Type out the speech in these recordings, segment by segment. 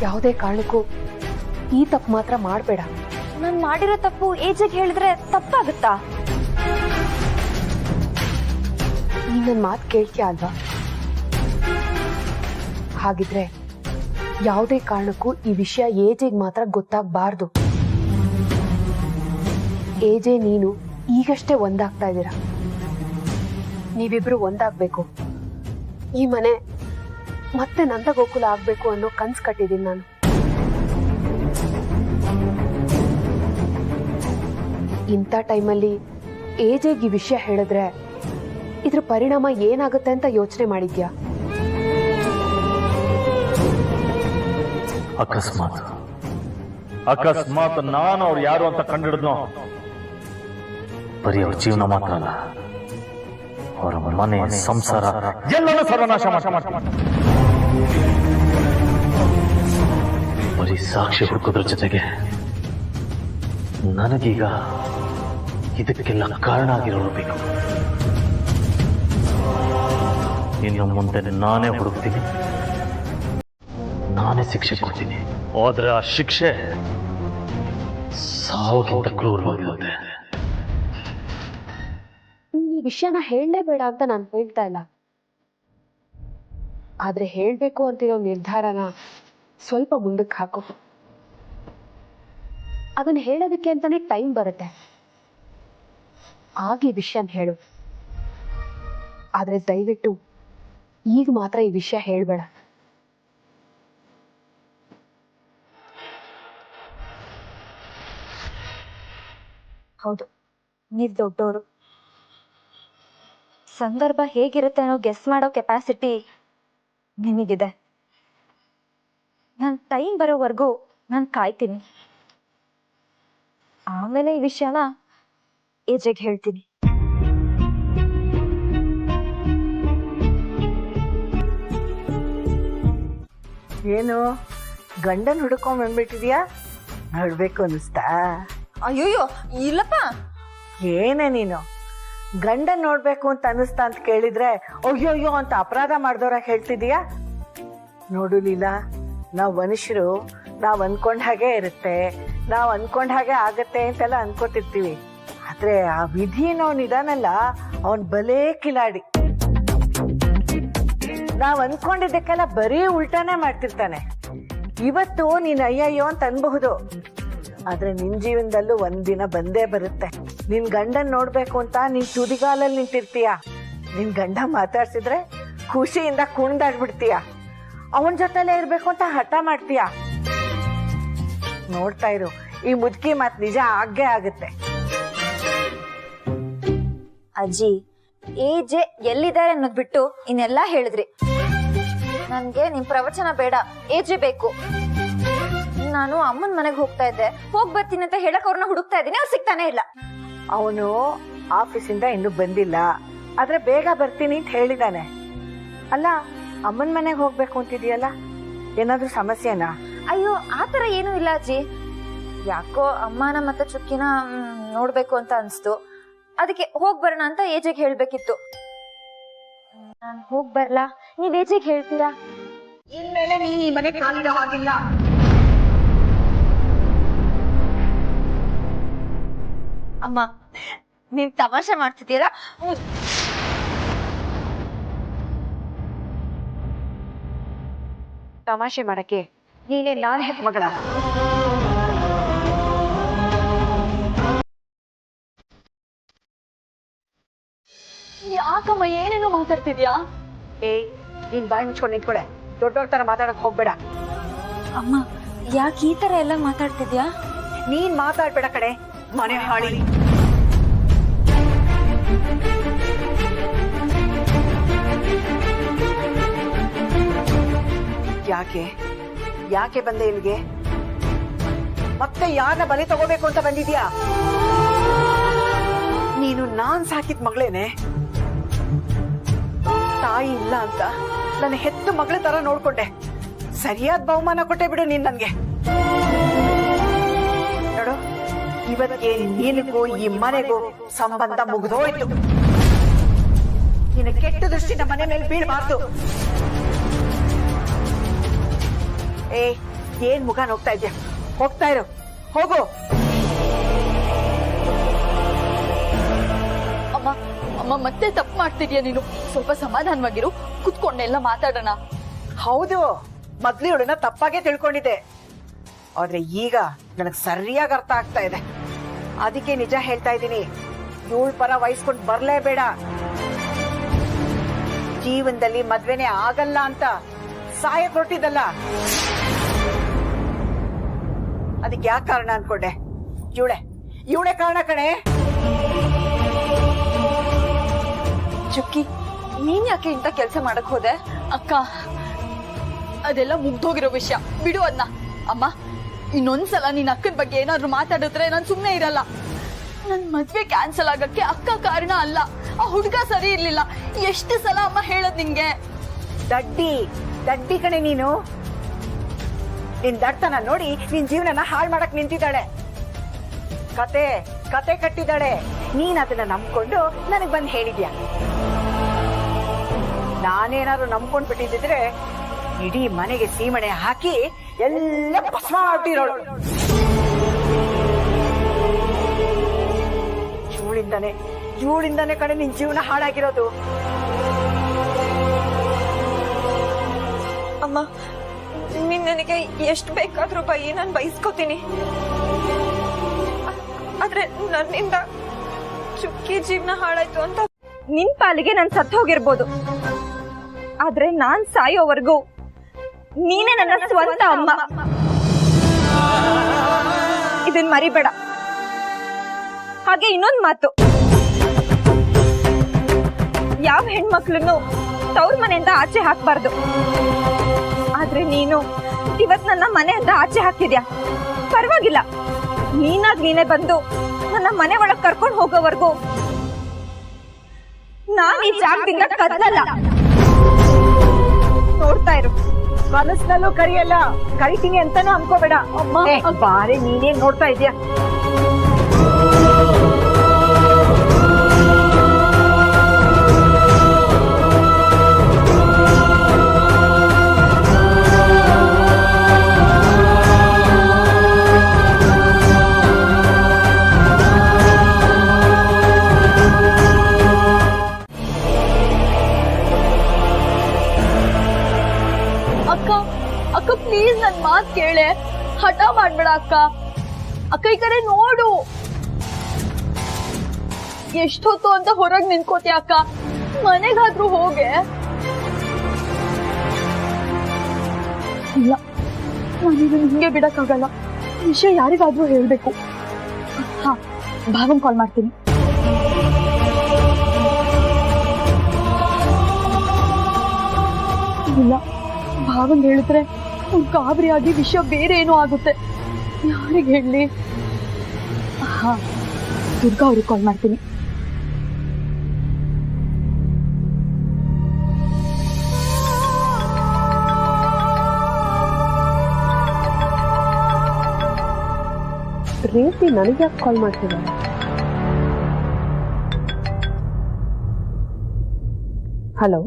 ಯಾವುದೇ ಕಾರಣಕ್ಕೂ ಈ ತಪ್ಪು ಮಾತ್ರ ಮಾಡಬೇಡ. ನಾನು ಮಾಡಿರೋ ತಪ್ಪು ಏಜಿಗೆ ಹೇಳಿದ್ರೆ ತಪ್ಪಾಗುತ್ತಾ? ನೀ ನನ್ನ ಮಾತು ಕೇಳ್ತೀಯ ಅಲ್ವಾ? ಹಾಗಿದ್ರೆ ಯಾವುದೇ ಕಾರಣಕ್ಕೂ ಈ ವಿಷಯ ಏಜಿಗೆ ಮಾತ್ರ ಗೊತ್ತಾಗಬಾರ್ದು. ಏಜೆ ನೀನು ಈಗಷ್ಟೇ ಒಂದಾಗ್ತಾ ಇದ್ದೀರಾ. ನೀವಿಬ್ರು ಒಂದಾಗ್ಬೇಕು. ಈ ಮನೆ ಮತ್ತೆ ನಂದ ಗೋಕುಲ ಆಗ್ಬೇಕು ಅನ್ನೋ ಕನ್ಸು ಕಟ್ಟಿದ್ದೀನಿ ನಾನು. ಇಂಥ ಟೈಮಲ್ಲಿ ಏಜೆಗೆ ಈ ವಿಷಯ ಹೇಳಿದ್ರೆ ಇದ್ರ ಪರಿಣಾಮ ಏನಾಗುತ್ತೆ ಅಂತ ಯೋಚನೆ ಮಾಡಿದ್ಯಾ? ಅಕಸ್ಮಾತ್ ನಾನು ಅವ್ರು ಯಾರು ಅಂತ ಕಂಡಿಡಿದ್ನೋ, ಬರೀ ಅವ್ರ ಜೀವನ ಮಾತ್ರ ಅಲ್ಲ, ಅವರ ಮನೆ ಸಂಸಾರ ಎಲ್ಲನೂ ಸರ್ವನಾಶ ಮಾಡ್ತಾರೆ. ಬರೀ ಸಾಕ್ಷಿ ಹುಡುಕೋದ್ರ ಜೊತೆಗೆ ನನಗೀಗ ಇದಕ್ಕೆಲ್ಲ ಕಾರಣ ಆಗಿರೋರು ಬೇಕು. ಇನ್ನು ಮುಂದೆ ನಾನೇ ಹುಡುಕ್ತೀನಿ, ನಾನೇ ಶಿಕ್ಷೆ ಕೊಡ್ತೀನಿ. ಆದ್ರೆ ಆ ಶಿಕ್ಷೆ ಸಾವಿಗಿಂತ ಕ್ರೂರವಾಗಿರುತ್ತೆ. ಈ ವಿಷಯನ ಹೇಳಲೇಬೇಡ ಅಂತ ನಾನು ಹೇಳ್ತಾ ಇಲ್ಲ. ಆದ್ರೆ ಹೇಳ್ಬೇಕು ಅಂತಿರೋ ನಿರ್ಧಾರನ ಸ್ವಲ್ಪ ಮುಂದಕ್ಕೆ ಹಾಕೋ. ಅದನ್ನ ಹೇಳೋದಕ್ಕೆ ಅಂತಾನೆ ಟೈಮ್ ಬರುತ್ತೆ. ಆಗ ಈ ವಿಷಯನ ಹೇಳು. ಆದ್ರೆ ದಯವಿಟ್ಟು ಈಗ ಮಾತ್ರ ಈ ವಿಷಯ ಹೇಳ್ಬೇಡ. ಹೌದು, ನೀವ್ ದೊಡ್ಡೋರು. ಸಂದರ್ಭ ಹೇಗಿರುತ್ತೆ ಅನ್ನೋ ಗೆಸ್ ಮಾಡೋ ಕೆಪಾಸಿಟಿ ನಿಮಗಿದೆ. ನಾನು ಟೈಮ್ ಬರೋವರೆಗೂ ನಾನು ಕಾಯ್ತೀನಿ. ಆಮೇಲೆ ಈ ವಿಷಯನ ಏಜೆಗೆ ಹೇಳ್ತೀನಿ. ಏನು ಗಂಡನ್ ಹುಡ್ಕೊಂಡ್ ಬಂದ್ಬಿಟ್ಟಿದ್ಯಾ? ನೋಡ್ಬೇಕು ಅನಿಸ್ತಾ? ಅಯ್ಯೋಯ್ಯೋ ಇಲ್ಲಪ್ಪ. ಏನೇ ನೀನು ಗಂಡನ್ ನೋಡ್ಬೇಕು ಅಂತ ಅನಿಸ್ತಾ ಅಂತ ಕೇಳಿದ್ರೆ ಅಯ್ಯೋಯ್ಯೋ ಅಂತ ಅಪರಾಧ ಮಾಡ್ದವ್ರ ಹೇಳ್ತಿದೀಯಾ? ನೋಡು ಲೀಲಾ, ನಾವ್ ಮನುಷ್ಯರು ನಾವ್ ಅನ್ಕೊಂಡ್ ಹಾಗೆ ಇರುತ್ತೆ, ನಾವ್ ಅನ್ಕೊಂಡ್ ಹಾಗೆ ಆಗತ್ತೆ ಅಂತೆಲ್ಲ ಅನ್ಕೊತಿರ್ತೀವಿ. ಆದ್ರೆ ಆ ವಿಧಿ ಅನ್ನೋನ್ ಇದಾನಲ್ಲ, ಅವನ್ ಬಲೇ ಕಿಲಾಡಿ. ನಾವ್ ಅನ್ಕೊಂಡಿದ್ದಕ್ಕೆಲ್ಲ ಬರೀ ಉಲ್ಟಾನೇ ಮಾಡ್ತಿರ್ತಾನೆ. ಇವತ್ತು ನೀನ್ ಅಯ್ಯಯ್ಯೋ ಅಂತ ಅನ್ಬಹುದು, ಆದ್ರೆ ನಿನ್ ಜೀವನದಲ್ಲೂ ಒಂದಿನ ಬಂದೇ ಬರುತ್ತೆ. ನಿನ್ ಗಂಡನ್ ನೋಡ್ಬೇಕು ಅಂತ ನೀನ್ ತುದಿಗಾಲಲ್ಲಿ ನಿಂತಿರ್ತೀಯ. ನಿನ್ ಗಂಡ ಮಾತಾಡ್ಸಿದ್ರೆ ಖುಷಿಯಿಂದ ಕುಣ್ದಾಡ್ಬಿಡ್ತೀಯ. ಅವನ್ ಜೊತೆಲೇ ಇರ್ಬೇಕು ಅಂತ ಹಠ ಮಾಡ್ತೀಯ. ನೋಡ್ತಾ ಇರು, ಈ ಮುದುಕಿ ಮಾತ್ ನಿಜ ಆಗೇ ಆಗುತ್ತೆ. ಅಜ್ಜಿ, ಏಜೆ ಎಲ್ಲಿದ್ದಾರೆ ಅನ್ನೋದ್ ಬಿಟ್ಟು ಇನ್ನೆಲ್ಲಾ ಹೇಳಿದ್ರಿ. ನನ್ಗೆ ನಿಮ್ ಪ್ರವಚನ ಬೇಡ, ಏಜೆ ಬೇಕು. ನಾನು ಅಮ್ಮನ್ ಮನೆಗೆ ಹೋಗ್ತಾ ಇದ್ದೆ, ಹೋಗ್ ಬರ್ತೀನಿ ಅಂತ ಹೇಳಕ್ ಅವ್ರನ್ನ ಹುಡುಕ್ತಾ ಇದ್ದೀನಿ, ಅವ್ರು ಸಿಗ್ತಾನೆ ಇಲ್ಲ. ಅವನು ಆಫೀಸಿಂದ ಇನ್ನೂ ಬಂದಿಲ್ಲ, ಆದ್ರೆ ಬೇಗ ಬರ್ತೀನಿ ಅಂತ ಹೇಳಿದಾನೆ. ಅಲ್ಲ, ಅಮ್ಮನ್ ಮನೆಗೆ ಹೋಗ್ಬೇಕು ಅಂತಿದೀಯಲ್ಲ, ಏನಾದ್ರೂ ಸಮಸ್ಯೆನಾ? ಅಯ್ಯೋ ಆತರ ಏನೂ ಇಲ್ಲ ಅಜ್ಜಿ. ಯಾಕೋ ಅಮ್ಮನ ಮತ್ತೆ ಚುಕ್ಕಿನ ನೋಡ್ಬೇಕು ಅಂತ ಅನ್ಸ್ತು, ಅದಕ್ಕೆ ಹೋಗ್ ಬರೋಣ ಅಂತ ಏಜೆಗೆ ಹೇಳ್ಬೇಕಿತ್ತು. ನಾನ್ ಹೋಗ್ ಬರ್ಲಾ? ನೀವ್ ಏಜೆಗೆ ಹೇಳ್ತೀರಾ? ಇನ್ಮೇಲೆ ನೀ ಈ ಮನೆ ಕಾಲಿಡೋ ಹಾಗಿಲ್ಲ. ಅಮ್ಮ, ನೀವ್ ತಮಾಷೆ ಮಾಡ್ತಿದ್ದೀರಾ? ತಮಾಷೆ ಮಾಡಕ್ಕೆ ನೀನೇ ನಾನ್ ಹೆತ್ ಮಗಳ. ಯಾಕಮ್ಮ ಏನೇನೋ ಮಾತಾಡ್ತಿದ್ಯಾ? ಏಯ್, ನೀನ್ ಬಾಯಿ ಮುಚ್ಕೊಂಡು ನಿಂತ್ಕೊಳೆ. ದೊಡ್ಡವ್ರ ತರ ಮಾತಾಡಕ್ ಹೋಗ್ಬೇಡ. ಅಮ್ಮ, ಯಾಕೆ ಈ ತರ ಎಲ್ಲ ಮಾತಾಡ್ತಿದ್ಯಾ? ನೀನ್ ಮಾತಾಡ್ಬೇಡ ಕಡೆ, ಮನೆ ಹಾಳಿ. ಯಾಕೆ ಯಾಕೆ ಬಂದೆ ಇಲ್ಲಿಗೆ? ಮತ್ತೆ ಯಾರನ್ನ ಬಲಿ ತಗೋಬೇಕು ಅಂತ ಬಂದಿದ್ಯಾ? ನೀನು ನಾನ್ ಸಾಕಿದ ಮಗಳೇನೆ. ತಾಯಿ ಇಲ್ಲ ಅಂತ ನನ್ನ ಹೆತ್ತು ಮಗಳ ತರ ನೋಡ್ಕೊಂಡೆ. ಸರಿಯಾದ ಬಹುಮಾನ ಕೊಟ್ಟೆ ಬಿಡು ನೀನ್ ನನ್ಗೆ. ನೋಡು, ಇವತ್ತಿಗೆ ನಿನಗೂ ಈ ಮನೆಗೂ ಸಂಬಂಧ ಮುಗಿದೋಯ್ತು. ನಿನ್ನ ಕೆಟ್ಟ ದೃಷ್ಟಿ ನಮ್ಮ ಮನೆ ಮೇಲೆ ಬೀಳಬಾರ್ದು. ಏನ್ ಮುಖ ನೋಡ್ತಾ ಇದ್ಯಾ? ಹೋಗ್ತಾ ಇರು, ಹೋಗು. ಅಮ್ಮ ಅಮ್ಮ ಮತ್ತೆ ತಪ್ಪು ಮಾಡ್ತಿದ್ಯಾ ನೀನು. ಸ್ವಲ್ಪ ಸಮಾಧಾನವಾಗಿರು, ಕುತ್ಕೊಂಡೆಲ್ಲ ಮಾತಾಡೋಣ. ಹೌದು, ಮೊದ್ಲು ಇವಳನ್ನ ತಪ್ಪಾಗೆ ತಿಳ್ಕೊಂಡಿದ್ದೆ. ಆದ್ರೆ ಈಗ ನನಗ್ ಸರಿಯಾಗಿ ಅರ್ಥ ಆಗ್ತಾ ಇದೆ. ಅದಕ್ಕೆ ನಿಜ ಹೇಳ್ತಾ ಇದ್ದೀನಿ, ಇವಳ ಪರ ವಹಿಸ್ಕೊಂಡು ಬರ್ಲೇಬೇಡ. ಜೀವನದಲ್ಲಿ ಮದ್ವೆನೇ ಆಗಲ್ಲ ಅಂತ ಸಾಯ ಕೊಟ್ಟಿದ್ದಲ್ಲ, ಅದಕ್ಕೆ ಯಾಕೆ ಕಾರಣ ಅನ್ಕೊಂಡೆ? ಇವಳೆ ಕಾರಣ ಕಣೆ. ಚುಕ್ಕಿ, ನೀನ್ ಯಾಕೆ ಇಂತ ಕೆಲ್ಸ ಮಾಡಕ್ ಹೋದೆ? ಅಕ್ಕ, ಅದೆಲ್ಲ ಮುಗ್ದೋಗಿರೋ ವಿಷಯ, ಬಿಡು ಅದನ್ನ. ಅಮ್ಮ, ಇನ್ನೊಂದ್ಸಲ ನಿನ್ ಅಕ್ಕನ ಬಗ್ಗೆ ಏನಾದ್ರು ಮಾತಾಡಿದ್ರೆ ನಾನ್ ಸುಮ್ನೆ ಇರಲ್ಲ. ನನ್ ಮದ್ವೆ ಕ್ಯಾನ್ಸಲ್ ಆಗಕ್ಕೆ ಅಕ್ಕ ಕಾರಣ ಅಲ್ಲ, ಆ ಹುಡ್ಗ ಸರಿ ಇರ್ಲಿಲ್ಲ. ಎಷ್ಟು ಸಲ ಅಮ್ಮ ಹೇಳದ್ ನಿಂಗೆ? ದಡ್ಡಿ ಕಣೆ ನೀನು. ನಿನ್ ದಡ್ತನ ನೋಡಿ ನಿನ್ ಜೀವನನ ಹಾಳು ಮಾಡಕ್ ನಿಂತಿದ್ದಾಳೆ. ಕತೆ ಕಟ್ಟಿದ್ದಾಳೆ. ನೀನ್ ಅದನ್ನ ನಂಬ್ಕೊಂಡು ನನಗ್ ಬಂದ್ ಹೇಳಿದ್ಯಾ. ನಾನೇನಾದ್ರು ನಂಬ್ಕೊಂಡ್ ಬಿಟ್ಟಿದ್ರೆ ಇಡೀ ಮನೆಗೆ ಸೀಮಣೆ ಹಾಕಿ ಎಲ್ಲ ಭಸ್ಮ ಮಾಡಿರೋಳು. ಇವಳಿಂದಾನೆ ಕಡೆ ನಿನ್ ಜೀವನ ಹಾಳಾಗಿರೋದು. ಅಮ್ಮ, ನೀನ್ ನನಗೆ ಎಷ್ಟು ಬೇಕಾದ್ರೂ ಬೈ, ನಾನು ಬಯಸ್ಕೋತೀನಿ. ಆದ್ರೆ ನನ್ನಿಂದ ಚುಕ್ಕಿ ಜೀವನ ಹಾಳಾಯ್ತು ಅಂತ ನಿನ್ ಪಾಲಿಗೆ ನಾನ್ ಸತ್ತು ಹೋಗಿರ್ಬೋದು. ಆದ್ರೆ ನಾನ್ ಸಾಯೋವರೆಗೂ ನೀನೇ ನನ್ನ ಸ್ವಂತ ಅಮ್ಮ. ಇದನ್ ಮರಿಬೇಡ. ಹಾಗೆ ಇನ್ನೊಂದ್ ಮಾತು, ಯಾವ ಹೆಣ್ಮಕ್ಳನ್ನು ತವ್ರ ಮನೆಯಿಂದ ಆಚೆ ಹಾಕ್ಬಾರ್ದು. ಆದ್ರೆ ನೀನು ಇವತ್ ನನ್ನ ಮನೆಯಿಂದ ಆಚೆ ಹಾಕಿದ್ಯಾ. ಪರವಾಗಿಲ್ಲ, ನೀನೇ ಬಂದು ನನ್ನ ಮನೆ ಒಳಗ್ ಕರ್ಕೊಂಡು ಹೋಗೋವರೆಗೂ ನಾನ್ ಈ ಜಾಗದಿಂದ ಕದಲಲ್ಲ. ನೋಡ್ತಾ ಇರು. ಮನಸ್ನಲ್ಲೂ ಕರಿಯಲ್ಲ, ಕರಿತೀನಿ ಅಂತಾನು ಅನ್ಕೋಬೇಡ. ಬಾರೆ, ನೀನೇನ್ ನೋಡ್ತಾ ಇದ್ಯಾ? ಅಕ್ಕ ಪ್ಲೀಸ್ ನನ್ ಮಾತ್ ಕೇಳೆ, ಹಠ ಮಾಡ್ಬೇಡ ಅಕ್ಕ. ಅಕ್ಕ ಈ ಕಡೆ ನೋಡು. ಎಷ್ಟೊತ್ತು ಅಂತ ಹೊರಗ್ ನಿಂತ್ಕೋತೀಯ ಅಕ್ಕ? ಮನೆಗಾದ್ರೂ ಹೋಗೆ. ಇಲ್ಲ, ನಾನಿದನ್ನ ಹಿಂಗೆ ಬಿಡಕ್ಕಾಗಲ್ಲ. ವಿಷಯ ಯಾರಿಗಾದ್ರೂ ಹೇಳ್ಬೇಕು. ಹಾ, ಭಾವನ್ ಕಾಲ್ ಮಾಡ್ತೀನಿ. ಇಲ್ಲ, ಭಾವನ್ ಹೇಳಿದ್ರೆ ಗಾಬರಿಯಾಗಿ ವಿಷಯ ಬೇರೆ ಏನೋ ಆಗುತ್ತೆ. ಯಾರಿಗೆ ಹೇಳಿ? ಹಾ, ದುರ್ಗಾ ಅವ್ರಿಗೆ ಕಾಲ್ ಮಾಡ್ತೀನಿ. ರೇಸಿ ನನಗೆ ಯಾಕೆ ಕಾಲ್ ಮಾಡ್ತಿದ್ದಾರೆ? ಹಲೋ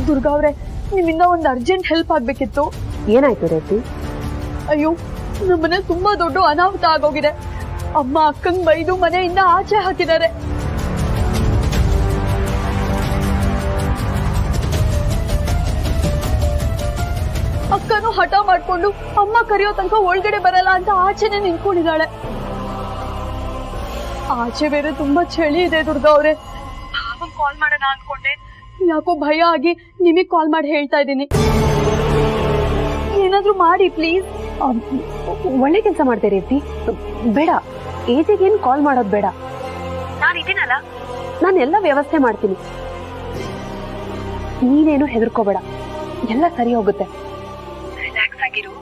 ದುರ್ಗಾ ಅವ್ರೆ, ನಿಮ್ಮಿಂದ ಒಂದು ಅರ್ಜೆಂಟ್ ಹೆಲ್ಪ್ ಆಗ್ಬೇಕಿತ್ತು. ಏನಾಯ್ತು ರೇಸಿ? ಅಯ್ಯೋ, ನಮ್ಮನೆ ತುಂಬಾ ದೊಡ್ಡ ಅನಾಹುತ ಆಗೋಗಿದೆ. ಅಮ್ಮ ಅಕ್ಕಂಗ್ ಬೈದು ಮನೆಯಿಂದ ಆಚೆ ಹಾಕಿದ್ದಾರೆ. ಅಕ್ಕನು ಹಠ ಮಾಡ್ಕೊಂಡು ಅಮ್ಮ ಕರೆಯೋ ತನಕ ಒಳಗಡೆ ಬರಲ್ಲ ಅಂತ ಆಚೆನೆ ನಿಂತ್ಕೊಂಡಿದ್ದಾಳೆ. ಆಚೆ ಬೇರೆ ತುಂಬಾ ಚಳಿ ಇದೆ ದುರ್ಗಾ ಅವ್ರೆ. ಕಾಲ್ ಮಾಡೋಣ ಅನ್ಕೊಂಡೆ, ಯಾಕೋ ಭಯ ಆಗಿ ನಿಮಗ್ ಕಾಲ್ ಮಾಡಿ ಹೇಳ್ತಾ ಇದ್ದೀನಿ. ಏನಾದ್ರೂ ಮಾಡಿ ಪ್ಲೀಸ್. ಒಳ್ಳೆ ಕೆಲಸ ಮಾಡ್ತೀರಿ ರೇಸಿ. ಬೇಡ, ಏಜಿಗೇನು ಕಾಲ್ ಮಾಡೋದು ಬೇಡ. ನಾನಿದ್ದೀನಲ್ಲ, ನಾನೆಲ್ಲ ವ್ಯವಸ್ಥೆ ಮಾಡ್ತೀನಿ. ನೀನೇನು ಹೆದರ್ಕೋಬೇಡ, ಎಲ್ಲ ಸರಿ ಹೋಗುತ್ತೆ. ರಿಲ್ಯಾಕ್ಸ್ ಆಗಿರು.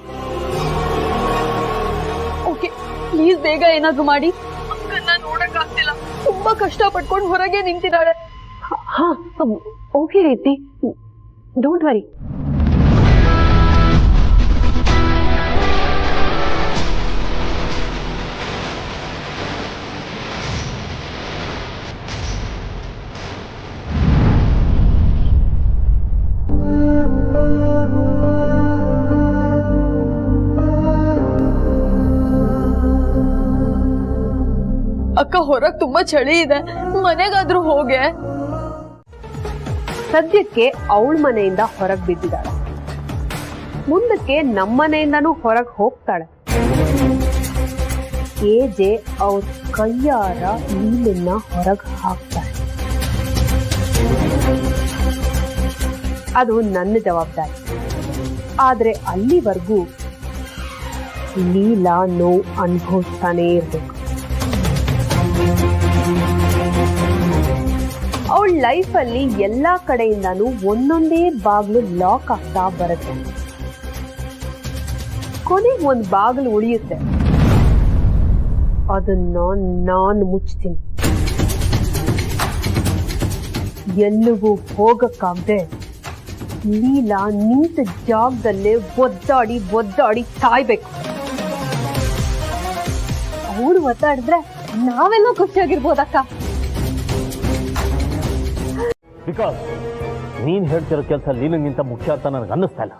ಓಕೆ, ಪ್ಲೀಸ್ ಬೇಗ ಏನಾದ್ರೂ ಮಾಡಿ. ಅಕ್ಕನ್ನ ನೋಡಕ್ ಆಗ್ತಿಲ್ಲ, ತುಂಬಾ ಕಷ್ಟ ಪಟ್ಕೊಂಡು ಹೊರಗೆ ನಿಂತಿದ್ದಾಳೆ. ಹಾ, ಓಕೆ ರೇಸಿ, ಡೋಂಟ್ ವರಿ. ಅಕ್ಕ ಹೊರಗ್ ತುಂಬಾ ಚಳಿ ಇದೆ, ಮನೆಗಾದ್ರೂ ಹೋಗೆ. ಸದ್ಯಕ್ಕೆ ಅವಳ ಮನೆಯಿಂದ ಹೊರಗ್ ಬಿದ್ದಿದ್ದಾಳೆ. ಮುಂದಕ್ಕೆ ನಮ್ಮನೆಯಿಂದನೂ ಹೊರಗ್ ಹೋಗ್ತಾಳೆ. ಏಜೆ ಅವ್ರ ಕೈಯಾರ ನೀಲನ್ನ ಹೊರಗ್ ಹಾಕ್ತಾಳೆ. ಅದು ನನ್ನ ಜವಾಬ್ದಾರಿ. ಆದ್ರೆ ಅಲ್ಲಿವರೆಗೂ ಲೀಲಾ ನೋವು ಅನುಭವಿಸ್ತಾನೇ ಇರ್ಬೇಕು. ಅವಳ ಲೈಫಲ್ಲಿ ಎಲ್ಲಾ ಕಡೆಯಿಂದಾನು ಒಂದೊಂದೇ ಬಾಗ್ಲು ಲಾಕ್ ಆಗ್ತಾ ಬರುತ್ತೆ. ಕೊನೆಗೆ ಒಂದ್ ಬಾಗಿಲು ಉಳಿಯುತ್ತೆ. ಅದನ್ನ ನಾನು ಮುಚ್ತೀನಿ. ಎಲ್ಲಿಗೂ ಹೋಗಕ್ಕಾಗದೆ ಲೀಲಾ ನಿಂತ ಜಾಗದಲ್ಲೇ ಒದ್ದಾಡಿ ಒದ್ದಾಡಿ ಸಾಯ್ಬೇಕು. ಅವಳು ಒದ್ದಾಡಿದ್ರೆ ನಾವೆಲ್ಲ ಖುಷಿಯಾಗಿರ್ಬೋದಕ್ಕ. ಬಿಕಾಸ್ ನೀನ್ ಹೇಳ್ತಿರೋ ಕೆಲಸ ಲೀಲಂಗಿಂತ ಮುಖ್ಯ ಅಂತ ನನಗೆ ಅನ್ನಿಸ್ತಾ ಇಲ್ಲ.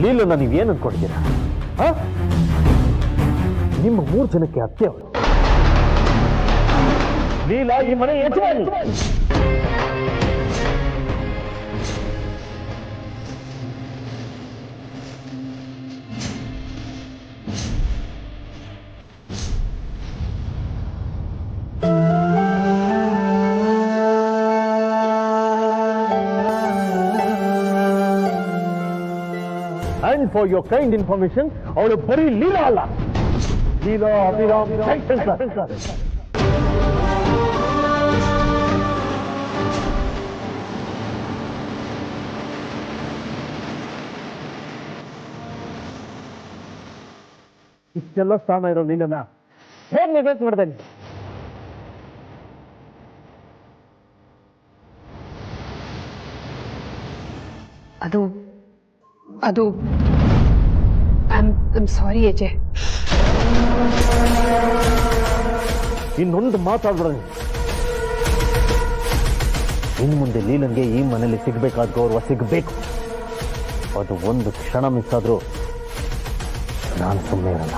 ಲೀಲನ್ನ ನೀವೇನು ಅನ್ಕೊಂಡಿದ್ದೀರಾ? ನಿಮ್ಮ 3 ಜನಕ್ಕೆ ಅತ್ತೆ ಅವಳು. ಲೀಲಾ ಈ ಮನೆ ಯಜಮಾನಿ. And for your kind information, ಅವಳು ಬರೀ ಲೀಲಾ ಅಲ್ಲ, ಲೀಲಾ ಅಭಿರಾಮ್ ಜೈಶಂಕರ್. ಇಷ್ಟೆಲ್ಲ ಸ್ಥಾನ ಇರೋ ಲೀಲನ ಹೇಗೆ ನಿರ್ವಹಿಸಿ ಮಾಡ್ತಾನೆ? ಅದು ಐಮ್ ಸಾರಿ ಏಜೆ. ಇನ್ನೊಂದು ಮಾತಾಡ್ಬಿಡ. ಇನ್ನು ಮುಂದೆ ಲೀಲನ್ಗೆ ಈ ಮನೇಲಿ ಸಿಗ್ಬೇಕಾದ ಗೌರವ ಸಿಗಬೇಕು. ಅದು ಒಂದು ಕ್ಷಣ ಮಿಸ್ ಆದ್ರೂ ನಾನು ಸುಮ್ಮನೆ ಇರಲ್ಲ.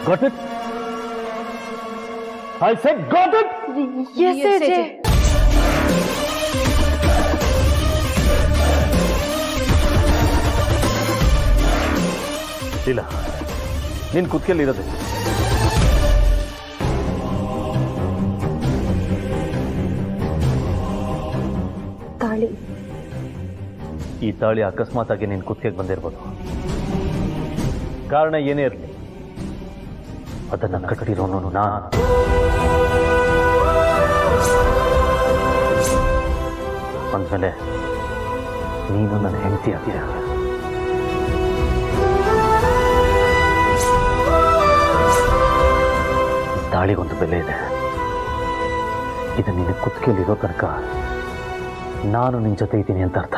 Got it? I said got it? Yes, AJ. ಇಲ್ಲ, ನೀನ್ ಕುತ್ಕೆಯಲ್ಲಿ ಇರೋದು. ತಾಳಿ. ಈ ತಾಳಿ ಅಕಸ್ಮಾತ್ ಆಗಿ ನೀನ್ ಕುತ್ತಿಗೆಗೆ ಬಂದಿರ್ಬೋದು. ಕಾರಣ ಏನೇ ಇರಲಿ, ಅದನ್ನ ಕಟ್ಟಿರೋನು ನಾನು. ಅಂದ್ಮೇಲೆ ನೀನು ನನ್ನ ಹೆಂಡತಿ ಆಗ್ತೀಯ. ತಾಳಿಗೊಂದು ಬೆಲೆ ಇದೆ. ಇದು ನಿನ್ನ ಕುತ್ತಿಗೆಯಲ್ಲಿರೋ ತನಕ ನಾನು ನಿನ್ನ ಜೊತೆ ಇದ್ದೀನಿ ಅಂತ ಅರ್ಥ.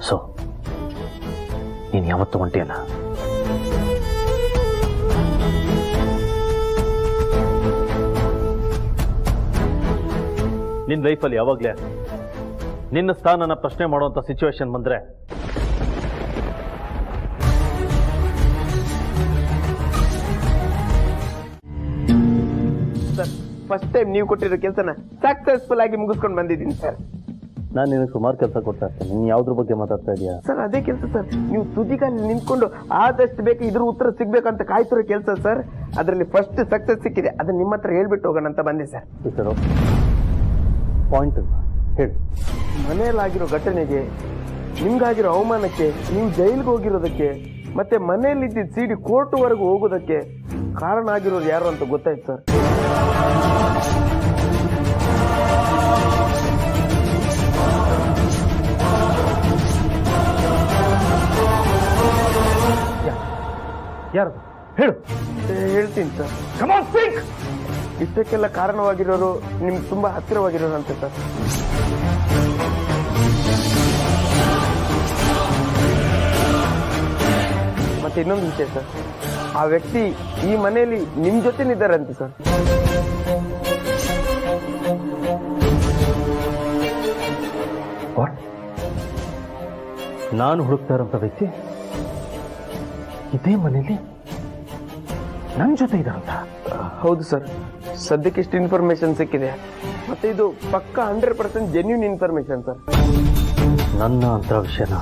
ಸೊ ನೀನು ಯಾವತ್ತೂ ಒಂಟಿಯಲ್ಲ. ನಿನ್ನ ಲೈಫಲ್ಲಿ ಯಾವಾಗಲೇ ನಿನ್ನ ಸ್ಥಾನನ ಪ್ರಶ್ನೆ ಮಾಡುವಂಥ ಸಿಚುವೇಶನ್ ಬಂದರೆ ಸರ್, ಫಸ್ಟ್ ಟೈಮ್ ನೀವು ಕೊಟ್ಟಿರೋ ಕೆಲಸನ ಸಕ್ಸಸ್ಫುಲ್ ಆಗಿ ಮುಗಿಸ್ಕೊಂಡು ಬಂದಿದ್ದೀನಿ ಸರ್. ನಾನು ನಿನಗೆ ಸುಮಾರು ಕೆಲಸ ಕೊಡ್ತಾ ಇರ್ತೇನೆ. ನೀನು ಯಾವ್ದ್ರ ಬಗ್ಗೆ ಮಾತಾಡ್ತಾ ಇದೀಯಾ? ಸರ್ ಅದೇ ಕೆಲಸ ಸರ್. ನೀವು ತುದಿಗಾಲಿ ನಿಂತ್ಕೊಂಡು ಆದಷ್ಟು ಬೇಕು ಇದ್ರ ಉತ್ತರ ಸಿಗ್ಬೇಕಂತ ಕಾಯ್ತಿರೋ ಕೆಲಸ ಸರ್. ಅದರಲ್ಲಿ ಫಸ್ಟ್ ಸಕ್ಸಸ್ ಸಿಕ್ಕಿದೆ. ಅದನ್ನ ನಿಮ್ಮ ಹತ್ರ ಹೇಳ್ಬಿಟ್ಟು ಹೋಗೋಣ ಅಂತ ಬಂದೆ ಸರ್. ಪಾಯಿಂಟ್ ಹೇಳಿ. ಮನೆಯಲ್ಲಾಗಿರೋ ಘಟನೆಗೆ, ನಿಮ್ಗಾಗಿರೋ ಅವಮಾನಕ್ಕೆ, ನೀವು ಜೈಲಿಗೆ ಹೋಗಿರೋದಕ್ಕೆ, ಮತ್ತೆ ಮನೆಯಲ್ಲಿದ್ದ ಸಿಡಿ ಕೋರ್ಟ್ವರೆಗೂ ಹೋಗೋದಕ್ಕೆ ಕಾರಣ ಆಗಿರೋರು ಯಾರು ಅಂತ ಗೊತ್ತಾಯ್ತು ಸರ್. ಯಾರು ಹೇಳು? ಹೇಳ್ತೀನಿ ಸರ್. ಇಷ್ಟಕ್ಕೆಲ್ಲ ಕಾರಣವಾಗಿರೋರು ನಿಮ್ಗೆ ತುಂಬಾ ಹತ್ತಿರವಾಗಿರೋರು ಅಂತ ಸರ್. ಮತ್ತೆ ಇನ್ನೊಂದು ವಿಷಯ ಸರ್, ಆ ವ್ಯಕ್ತಿ ಈ ಮನೆಯಲ್ಲಿ ನಿಮ್ ಜೊತೆನಿದ್ದಾರಂತೆ ಸರ್. ನಾನು ಹುಡುಕ್ತಾ ಇರೋಂಥ ವ್ಯಕ್ತಿ ಇದೇ ಮನೇಲಿ ನನ್ನ ಜೊತೆ ಇದ್ದಾರಂತ. ಹೌದು ಸರ್, ಸದ್ಯಕ್ಕೆ ಇಷ್ಟು ಇನ್ಫಾರ್ಮೇಶನ್ ಸಿಕ್ಕಿದೆ. ಮತ್ತೆ ಇದು ಪಕ್ಕ 100% ಜೆನ್ಯೂನ್ ಇನ್ಫಾರ್ಮೇಶನ್ ಸರ್. ನನ್ನ ಅಂತ ವಿಷಯನ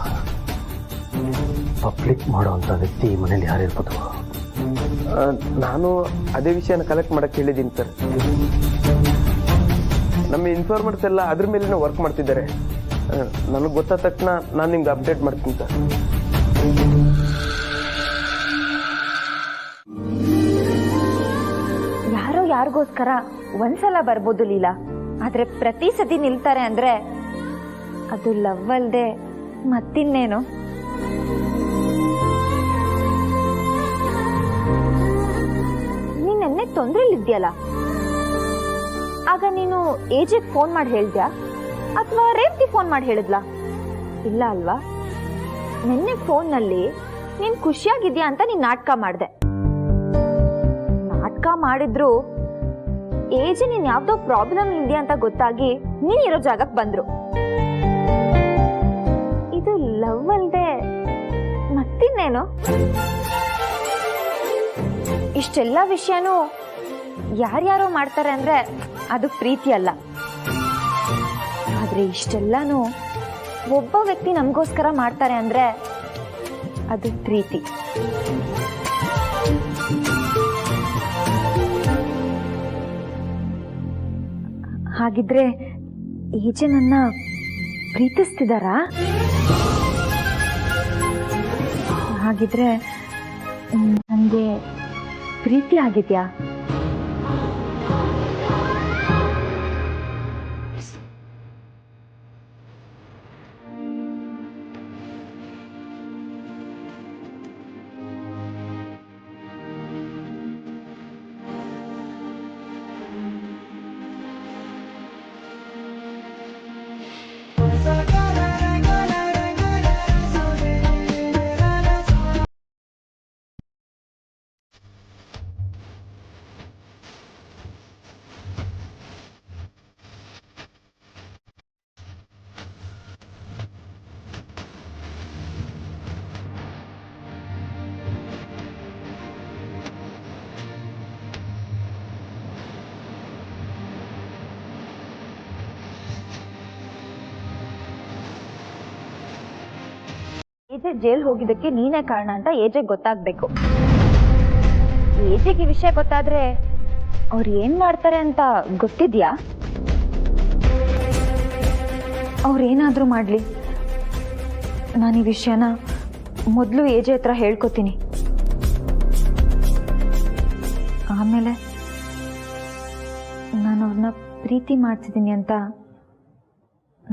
ಪಬ್ಲಿಕ್ ಮಾಡೋವಂಥ ವ್ಯಕ್ತಿ ಈ ಮನೇಲಿ ಯಾರಿರ್ಬೋದು? ನಾನು ಅದೇ ವಿಷಯನ ಕಲೆಕ್ಟ್ ಮಾಡಕ್ಕೆ ಹೇಳಿದ್ದೀನಿ ಸರ್. ನಮ್ಮ ಇನ್ಫಾರ್ಮರ್ಸ್ ಎಲ್ಲ ಅದ್ರ ಮೇಲೇನೆ ವರ್ಕ್ ಮಾಡ್ತಿದ್ದಾರೆ. ನನಗೆ ಗೊತ್ತಾದ ತಕ್ಷಣ ನಾನು ನಿಮ್ಗೆ ಅಪ್ಡೇಟ್ ಮಾಡ್ತೀನಿ ಸರ್. ಯಾರೋ ಯಾರಿಗೋಸ್ಕರ ಒಂದ್ಸಲ ಬರ್ಬೋದು ಲೀಲಾ, ಆದ್ರೆ ಪ್ರತಿ ಸತಿ ನಿಲ್ತಾರೆ ಅಂದ್ರೆ ಅದು ಲವ್ ಅಲ್ದೆ ಮತ್ತಿನ್ನೇನು? ನೀನ್ ನೆನ್ನೆ ತೊಂದ್ರೆಲಿದ್ಯಲ್ಲ, ಆಗ ನೀನು ಏಜಿಗೆ ಫೋನ್ ಮಾಡಿ ಹೇಳ್ದ್ಯಾ ಅಥವಾ ರೇವತಿ ಫೋನ್ ಮಾಡಿ ಹೇಳಿದ್ಲಾ? ಇಲ್ಲ ಅಲ್ವಾ? ನಿನ್ನೆ ಫೋನ್ನಲ್ಲಿ ನೀನ್ ಖುಷಿಯಾಗಿದ್ಯಾ ಅಂತ ನೀನ್ ನಾಟಕ ಮಾಡ್ದೆ. ನಾಟಕ ಮಾಡಿದ್ರು ಏಜ್ ನೀನ್ ಯಾವ್ದೋ ಪ್ರಾಬ್ಲಮ್ ಇದೆಯಾ ಅಂತ ಗೊತ್ತಾಗಿ ನೀನ್ ಇರೋ ಜಾಗಕ್ಕೆ ಬಂದ್ರು. ಇದು ಲವ್ ಅಲ್ದೆ ಮತ್ತಿನ್ನೇನು? ಇಷ್ಟೆಲ್ಲ ವಿಷಯನೂ ಯಾರ್ಯಾರೋ ಮಾಡ್ತಾರೆ ಅಂದ್ರೆ ಅದು ಪ್ರೀತಿ ಅಲ್ಲ. ಆದ್ರೆ ಇಷ್ಟೆಲ್ಲಾನು ಒಬ್ಬ ವ್ಯಕ್ತಿ ನಮಗೋಸ್ಕರ ಮಾಡ್ತಾರೆ ಅಂದ್ರೆ ಅದು ಪ್ರೀತಿ. ಹಾಗಿದ್ರೆ ಈಚೆ ನನ್ನ ಪ್ರೀತಿಸ್ತಿದಾರಾ? ಹಾಗಿದ್ರೆ ನನಗೆ ಪ್ರೀತಿ ಆಗಿದ್ಯಾ? ಏಜೆ ಜೈಲ್ ಹೋಗಿದ್ದಕ್ಕೆ ನೀನೇ ಕಾರಣ ಅಂತ ಏಜೆಗೆ ಗೊತ್ತಾಗ್ಬೇಕು. ಏಜೆಗೆ ಈ ವಿಷಯ ಗೊತ್ತಾದ್ರೆ ಅವ್ರು ಏನ್ ಮಾಡ್ತಾರೆ ಅಂತ ಗೊತ್ತಿದ್ಯಾ? ಅವ್ರೇನಾದ್ರೂ ಮಾಡ್ಲಿ, ನಾನು ಈ ವಿಷಯನ ಮೊದಲು ಏಜೆ ಹತ್ರ ಹೇಳ್ಕೊತೀನಿ. ಆಮೇಲೆ ನಾನು ಅವ್ರನ್ನ ಪ್ರೀತಿ ಮಾಡ್ತಿದ್ದೀನಿ ಅಂತ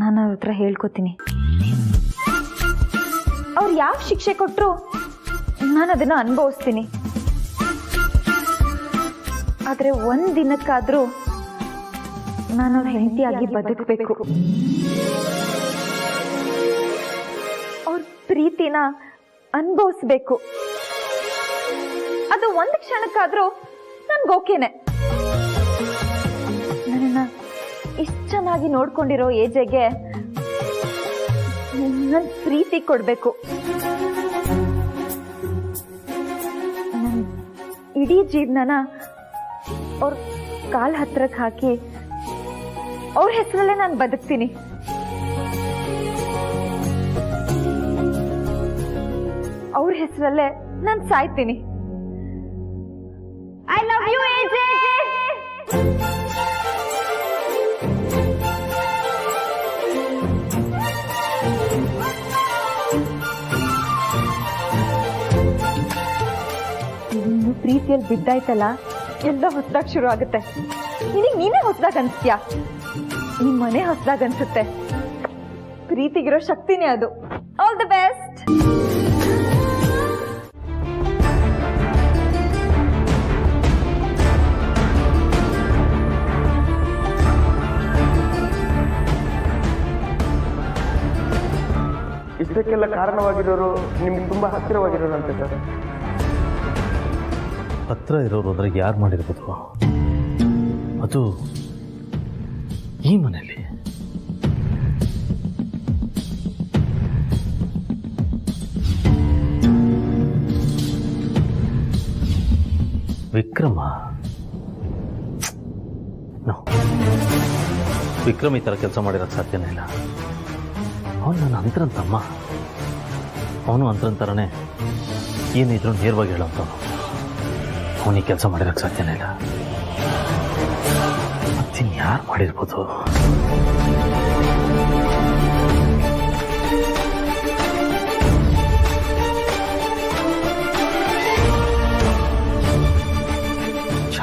ನಾನು ಅವ್ರ ಹತ್ರ ಹೇಳ್ಕೊತೀನಿ. ಅವ್ರು ಯಾವ ಶಿಕ್ಷೆ ಕೊಟ್ಟರು ನಾನು ಅದನ್ನ ಅನುಭವಿಸ್ತೀನಿ. ಆದ್ರೆ ಒಂದ್ ದಿನಕ್ಕಾದ್ರೂ ನಾನು ಅವ್ರ ಹೆಂಡತಿಯಾಗಿ ಬದುಕಬೇಕು. ಅವ್ರ ಪ್ರೀತಿನ ಅನುಭವಿಸ್ಬೇಕು. ಅದು ಒಂದ್ ಕ್ಷಣಕ್ಕಾದ್ರೂ ನನ್ಗೋಕೆನೆ. ನನ್ನ ಇಷ್ಟ ಚೆನ್ನಾಗಿ ನೋಡ್ಕೊಂಡಿರೋ ಏಜೆಗೆ ನನ್ ಪ್ರೀತಿ ಕೊಡ್ಬೇಕು. ನನ್ ಇಡೀ ಜೀವನನ ಅವ್ರ ಕಾಲ್ ಹತ್ರಕ್ಕೆ ಹಾಕಿ ಅವ್ರ ಹೆಸರಲ್ಲೇ ನಾನು ಬದುಕ್ತೀನಿ. ಅವ್ರ ಹೆಸರಲ್ಲೇ ನಾನು ಸಾಯ್ತೀನಿ. I love you AJ. ಪ್ರೀತಿಯಲ್ಲಿ ಬಿದ್ದಾಯ್ತಲ್ಲ, ಎಲ್ಲ ಹೊಸದಾಗಿ ಶುರು ಆಗುತ್ತೆ. ನಿನಗೆ ನೀನೇ ಹೊಸದಾಗ ಅನ್ಸ್ತೀಯಾ? ನಿಮ್ ಮನೆ ಹೊಸದಾಗ ಅನ್ಸುತ್ತೆ. ಪ್ರೀತಿಗಿರೋ ಶಕ್ತಿನೇ ಅದು. All the best. ಇಷ್ಟಕ್ಕೆಲ್ಲ ಕಾರಣವಾಗಿರೋರು ನಿಮ್ಗೆ ತುಂಬಾ ಹತ್ತಿರವಾಗಿರೋರು ಅಂತ ಸರ್. ಹತ್ರ ಇರೋರು ಅಂದ್ರೆ ಯಾರು ಮಾಡಿರ್ಬೋದು? ಅದು ಈ ಮನೆಯಲ್ಲಿ ವಿಕ್ರಮ ನೋ, ವಿಕ್ರಮ್ ಈ ಥರ ಕೆಲಸ ಮಾಡಿರೋಕ್ಕೆ ಸಾಧ್ಯನೇ ಇಲ್ಲ. ಅವನು ನನ್ನ ಅಂತರನ್ ತಮ್ಮ, ಅವನು ಅಂತರನ್ ಥರನೇ ಏನಿದ್ರು ನೇರವಾಗಿ ಹೇಳೋಂಥವನು. ಅವನು ಈ ಕೆಲಸ ಮಾಡಿರೋಕ್ಕೆ ಸಾಧ್ಯನೇ ಇಲ್ಲ. ಮತ್ತಿನ್ಯಾರು ಮಾಡಿರ್ಬೋದು?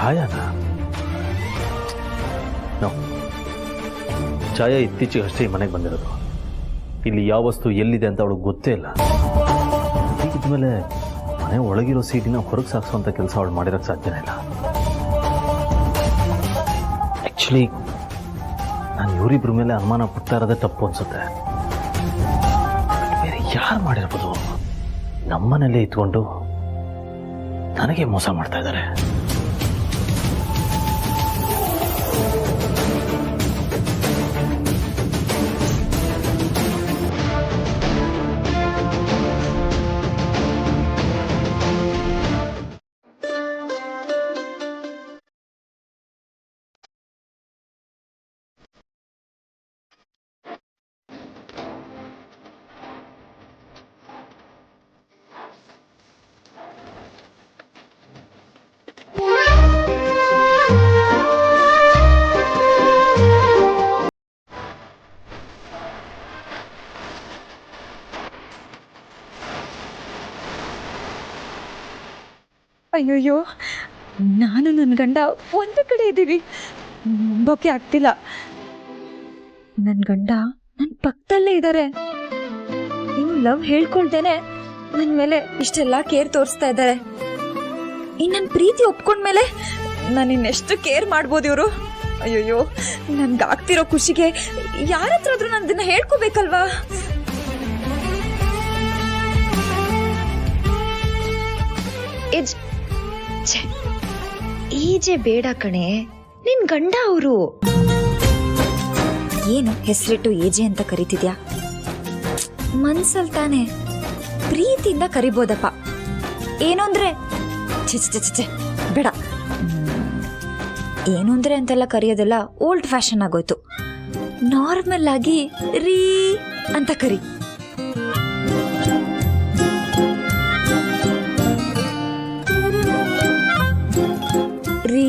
ಛಾಯಾನ? ನೋ, ಛಾಯಾ ಇತ್ತೀಚೆಗೆ ಅಷ್ಟೇ ಈ ಮನೆಗೆ ಬಂದಿರೋದು. ಇಲ್ಲಿ ಯಾವ ವಸ್ತು ಎಲ್ಲಿದೆ ಅಂತ ಅವಳಿಗೆ ಗೊತ್ತೇ ಇಲ್ಲ. ಹೀಗಿದ್ಮೇಲೆ ಮನೆ ಒಳಗಿರೋ ಸೀಟಿನ ಹೊರಗೆ ಸಾಗಿಸುವಂಥ ಕೆಲಸ ಅವಳು ಮಾಡಿರೋಕ್ಕೆ ಸಾಧ್ಯನೇ ಇಲ್ಲ. ಆ್ಯಕ್ಚುಲಿ ನಾನು ಇವರಿಬ್ಬರ ಮೇಲೆ ಅನುಮಾನ ಪಡ್ತಾ ಇರೋದೇ ತಪ್ಪು ಅನ್ಸುತ್ತೆ. ಬೇರೆ ಯಾರು ಮಾಡಿರ್ಬೋದು? ನಮ್ಮನೇಲೇ ಇದ್ಕೊಂಡು ನನಗೆ ಮೋಸ ಮಾಡ್ತಾ ಇದ್ದಾರೆ. ಅಯ್ಯೋಯ್ಯೋ, ನಾನು ನನ್ನ ಗಂಡ ಒಂದು ಕಡೆ ಇದ್ದೀವಿ, ನಂಬೋಕೆ ಆಗ್ತಿಲ್ಲ. ನನ್ನ ಗಂಡ ನನ್ನ ಪಕ್ಕದಲ್ಲೇ ಇದ್ದಾರೆ. ಇನ್ನು ಲವ್ ಹೇಳ್ಕೊಳ್ದೇನೆ ನನ್ನ ಮೇಲೆ ಇಷ್ಟೆಲ್ಲ ಕೇರ್ ತೋರಿಸ್ತಾ ಇದ್ದಾರೆ. ಇನ್ನು ನನ್ನ ಪ್ರೀತಿ ಒಪ್ಕೊಂಡ್ಮೇಲೆ ನಾನು ಇನ್ನೆಷ್ಟು ಕೇರ್ ಮಾಡ್ಬೋದು ಇವರು? ಅಯ್ಯೋಯ್ಯೋ, ನನ್ಗಾಗ್ತಿರೋ ಖುಷಿಗೆ ಯಾರ ಹತ್ರ ಆದ್ರೂ ನಾನು ಇದನ್ನ ಹೇಳ್ಕೋಬೇಕಲ್ವಾ? ಈಜೆ ಬೇಡ ಕಣೆ, ನಿನ್ ಗಂಡ ಅವರು. ಏನು ಹೆಸರಿಟ್ಟು ಏಜೆ ಅಂತ ಕರಿತಿದ್ಯಾ? ಮನ್ಸಲ್ ತಾನೆ ಪ್ರೀತಿಯಿಂದ ಕರಿಬೋದಪ್ಪ. ಏನು ಅಂದ್ರೆ ಚೆ ಬೇಡ. ಏನು ಅಂದ್ರೆ ಅಂತೆಲ್ಲ ಕರೆಯೋದೆಲ್ಲ ಓಲ್ಡ್ ಫ್ಯಾಷನ್ ಆಗೋಯ್ತು. ನಾರ್ಮಲ್ ಆಗಿ ರೀ ಅಂತ ಕರಿ. ರೀ,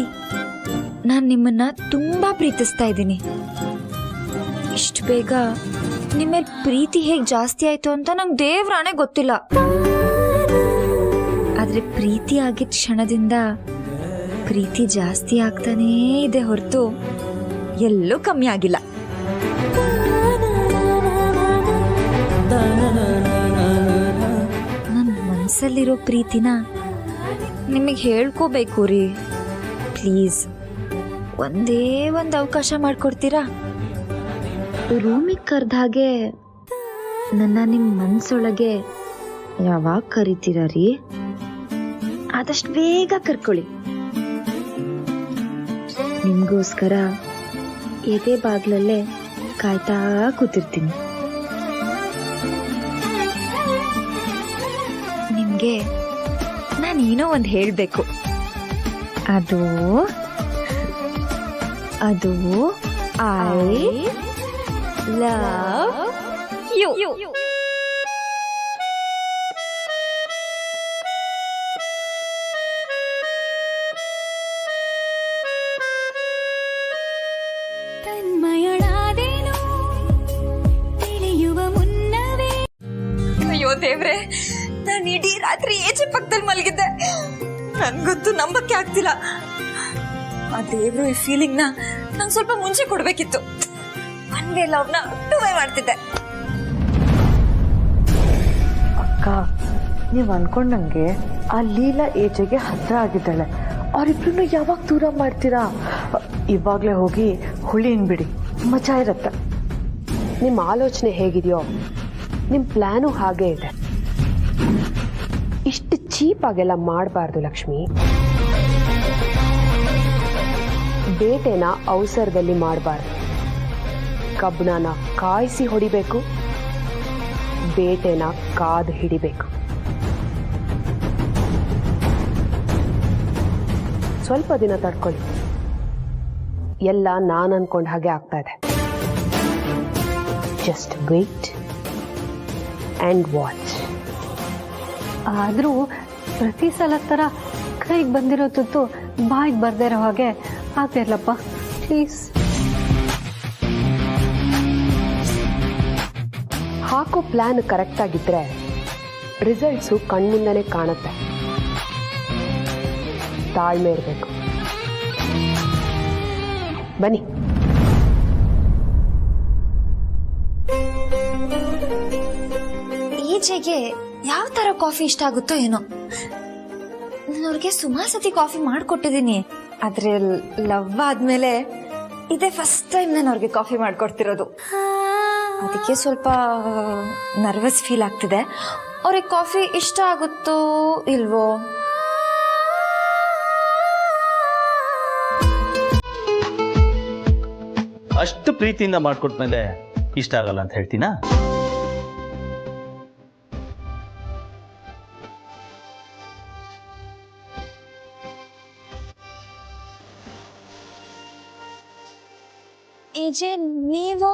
ನಾನ್ ನಿಮ್ಮನ್ನ ತುಂಬಾ ಪ್ರೀತಿಸ್ತಾ ಇದ್ದೀನಿ. ಇಷ್ಟು ಬೇಗ ನಿಮ್ಮೇಲ್ ಪ್ರೀತಿ ಹೇಗ್ ಜಾಸ್ತಿ ಆಯ್ತು ಅಂತ ನಂಗೆ ದೇವ್ರಾಣೆ ಗೊತ್ತಿಲ್ಲ. ಆದ್ರೆ ಪ್ರೀತಿ ಆಗಿದ್ದ ಕ್ಷಣದಿಂದ ಪ್ರೀತಿ ಜಾಸ್ತಿ ಆಗ್ತಾನೇ ಇದೆ ಹೊರತು ಎಲ್ಲೂ ಕಮ್ಮಿ ಆಗಿಲ್ಲ. ನನ್ನ ಮನಸ್ಸಲ್ಲಿರೋ ಪ್ರೀತಿನ ನಿಮಗೆ ಹೇಳ್ಕೋಬೇಕು ರೀ. ಪ್ಲೀಸ್ ಒಂದೇ ಒಂದು ಅವಕಾಶ ಮಾಡ್ಕೊಡ್ತೀರಾ? ರೂಮಿಗೆ ಕರೆದ ಹಾಗೆ ನನ್ನ ನಿಮ್ಮ ಮನಸ್ಸೊಳಗೆ ಯಾವಾಗ ಕರಿತೀರಾ ರೀ? ಆದಷ್ಟು ಬೇಗ ಕರ್ಕೊಳ್ಳಿ. ನಿಮ್ಗೋಸ್ಕರ ಎದೆ ಬಾಗ್ಲಲ್ಲೇ ಕಾಯ್ತಾ ಕೂತಿರ್ತೀನಿ. ನಿಮ್ಗೆ ನಾನೇನೋ ಒಂದು ಹೇಳ್ಬೇಕು. ಅದು ಐ ಲವ್ ಯು. ಅಯ್ಯೋ ದೇವ್ರೆ, ನಾನು ಇಡೀ ರಾತ್ರಿ ಏಜೆ ಪಕ್ಕದಲ್ಲಿ ಮಲಗಿದ್ದೆ. ನನ್ಗಂತೂ ನಂಬಕ್ಕೆ ಆಗ್ತಿಲ್ಲ. ಆ ದೇವ್ರು ಈ ಫೀಲಿಂಗ್ ನ ನಂಗೆ ಸ್ವಲ್ಪ ಮುಂಚೆ ಕೊಡ್ಬೇಕಿತ್ತು. ಒನ್ ವೇ ಲವ್ ನ ಟೂ ವೇ ಮಾಡ್ತಿದ್ದೆ. ಅಕ್ಕ, ನೀವ್ ಅನ್ಕೊಂಡಂಗೆ ಆ ಲೀಲಾ ಏಜೆಗೆ ಹತ್ರ ಆಗಿದ್ದಾಳೆ. ಅವ್ರಿಬ್ರು ಯಾವಾಗ ದೂರ ಮಾಡ್ತೀರಾ? ಇವಾಗ್ಲೇ ಹೋಗಿ ಹುಳಿನ್ ಬಿಡಿ, ಮಜಾ ಇರತ್ತೆ. ನಿಮ್ಮ ಆಲೋಚನೆ ಹೇಗಿದೆಯೋ ನಿಮ್ಮ ಪ್ಲಾನು ಹಾಗೆ ಇದೆ. ಇಷ್ಟು ಚೀಪ್ ಆಗೆಲ್ಲ ಮಾಡಬಾರ್ದು ಲಕ್ಷ್ಮಿ. ಬೇಟೆನ ಅವಸರದಲ್ಲಿ ಮಾಡಬಾರ್ದು. ಕಬ್ಬಣನ ಕಾಯಿಸಿ ಹೊಡಿಬೇಕು, ಬೇಟೆನ ಕಾದು ಹಿಡಿಬೇಕು. ಸ್ವಲ್ಪ ದಿನ ತಡ್ಕೊಳ್ಳಿ, ಎಲ್ಲ ನಾನು ಅನ್ಕೊಂಡ ಹಾಗೆ ಆಗ್ತಾ ಇದೆ. Just wait and watch. ಆದರೂ ಪ್ರತಿ ಸಲ ಥರ ಕೈಗೆ ಬಂದಿರೋ ತುತ್ತು ಬಾಯಿಗೆ ಬರ್ದೇ ಇರೋ ಹಾಗೆ ಆಗ್ತಿರ್ಲಪ್ಪ, ಪ್ಲೀಸ್. ಹಾಕೋ ಪ್ಲಾನ್ ಕರೆಕ್ಟ್ ಆಗಿದ್ರೆ ರಿಸಲ್ಟ್ಸು ಕಣ್ಮುಂದನೇ ಕಾಣುತ್ತೆ. ತಾಳ್ಮೆ ಇರಬೇಕು. ಬನ್ನಿ. ಈಚೆಗೆ ಯಾವ ತರ ಕಾಫಿ ಇಷ್ಟ ಆಗುತ್ತೋ ಏನೋ. ನಾನು ಅವ್ರಿಗೆ ಸುಮಾರು ಸತಿ ಕಾಫಿ ಮಾಡ್ಕೊಟ್ಟಿದ್ದೀನಿ, ಆದ್ರೆ ಲವ್ ಆದ್ಮೇಲೆ ಇದೇ ಫಸ್ಟ್ ಟೈಮ್ ನಾನು ಅವ್ರಿಗೆ ಕಾಫಿ ಮಾಡ್ಕೊಡ್ತಿರೋದು. ಅದಕ್ಕೆ ಸ್ವಲ್ಪ ನರ್ವಸ್ ಫೀಲ್ ಆಗ್ತಿದೆ. ಅವ್ರಿಗೆ ಕಾಫಿ ಇಷ್ಟ ಆಗುತ್ತೋ ಇಲ್ವೋ? ಅಷ್ಟು ಪ್ರೀತಿಯಿಂದ ಮಾಡ್ಕೊಟ್ಮೇಲೆ ಇಷ್ಟ ಆಗಲ್ಲ ಅಂತ ಹೇಳ್ತೀನಾ? ಏಜೆ, ನೀವು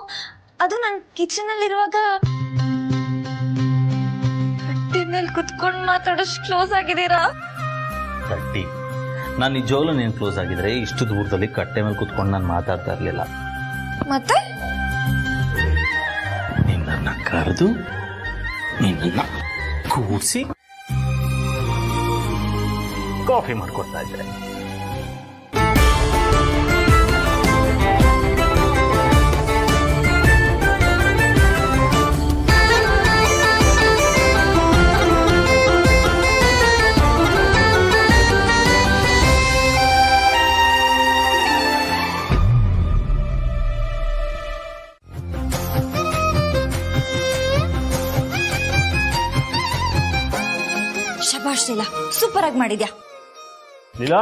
ಅದು ನನ್ನ ಕಿಚನ್ ಅಲ್ಲಿ ಇರುವಾಗ ಕಟ್ಟೆ ಮೇಲೆ ಕುತ್ಕೊಂಡು ಮಾತಾಡೋಷ್ಟು ಕ್ಲೋಸ್ ಆಗಿದ್ದೀರಾ? ಕಟ್ಟಿ, ನಾನು ನಿಜವಾಗ್ಲೂ ನೀನು ಕ್ಲೋಸ್ ಆಗಿದ್ರೆ ಇಷ್ಟು ದೂರದಲ್ಲಿ ಕಟ್ಟೆ ಮೇಲೆ ಕುತ್ಕೊಂಡು ನಾನು ಮಾತಾಡ್ತಾ ಇರಲಿಲ್ಲ. ಮತ್ತೆ ನಿನ್ನನ್ನು ಕರೆದು ನಿನ್ನನ್ನು ಕೂರಿಸಿ ಕಾಫಿ ಮಾಡ್ಕೊಡ್ತಾ ಇದ್ದೆ. ಶಬಾಷ್ ಲೀಲಾ, ಸೂಪರ್ ಆಗಿ ಮಾಡಿದ್ಯಾ. ಲೀಲಾ,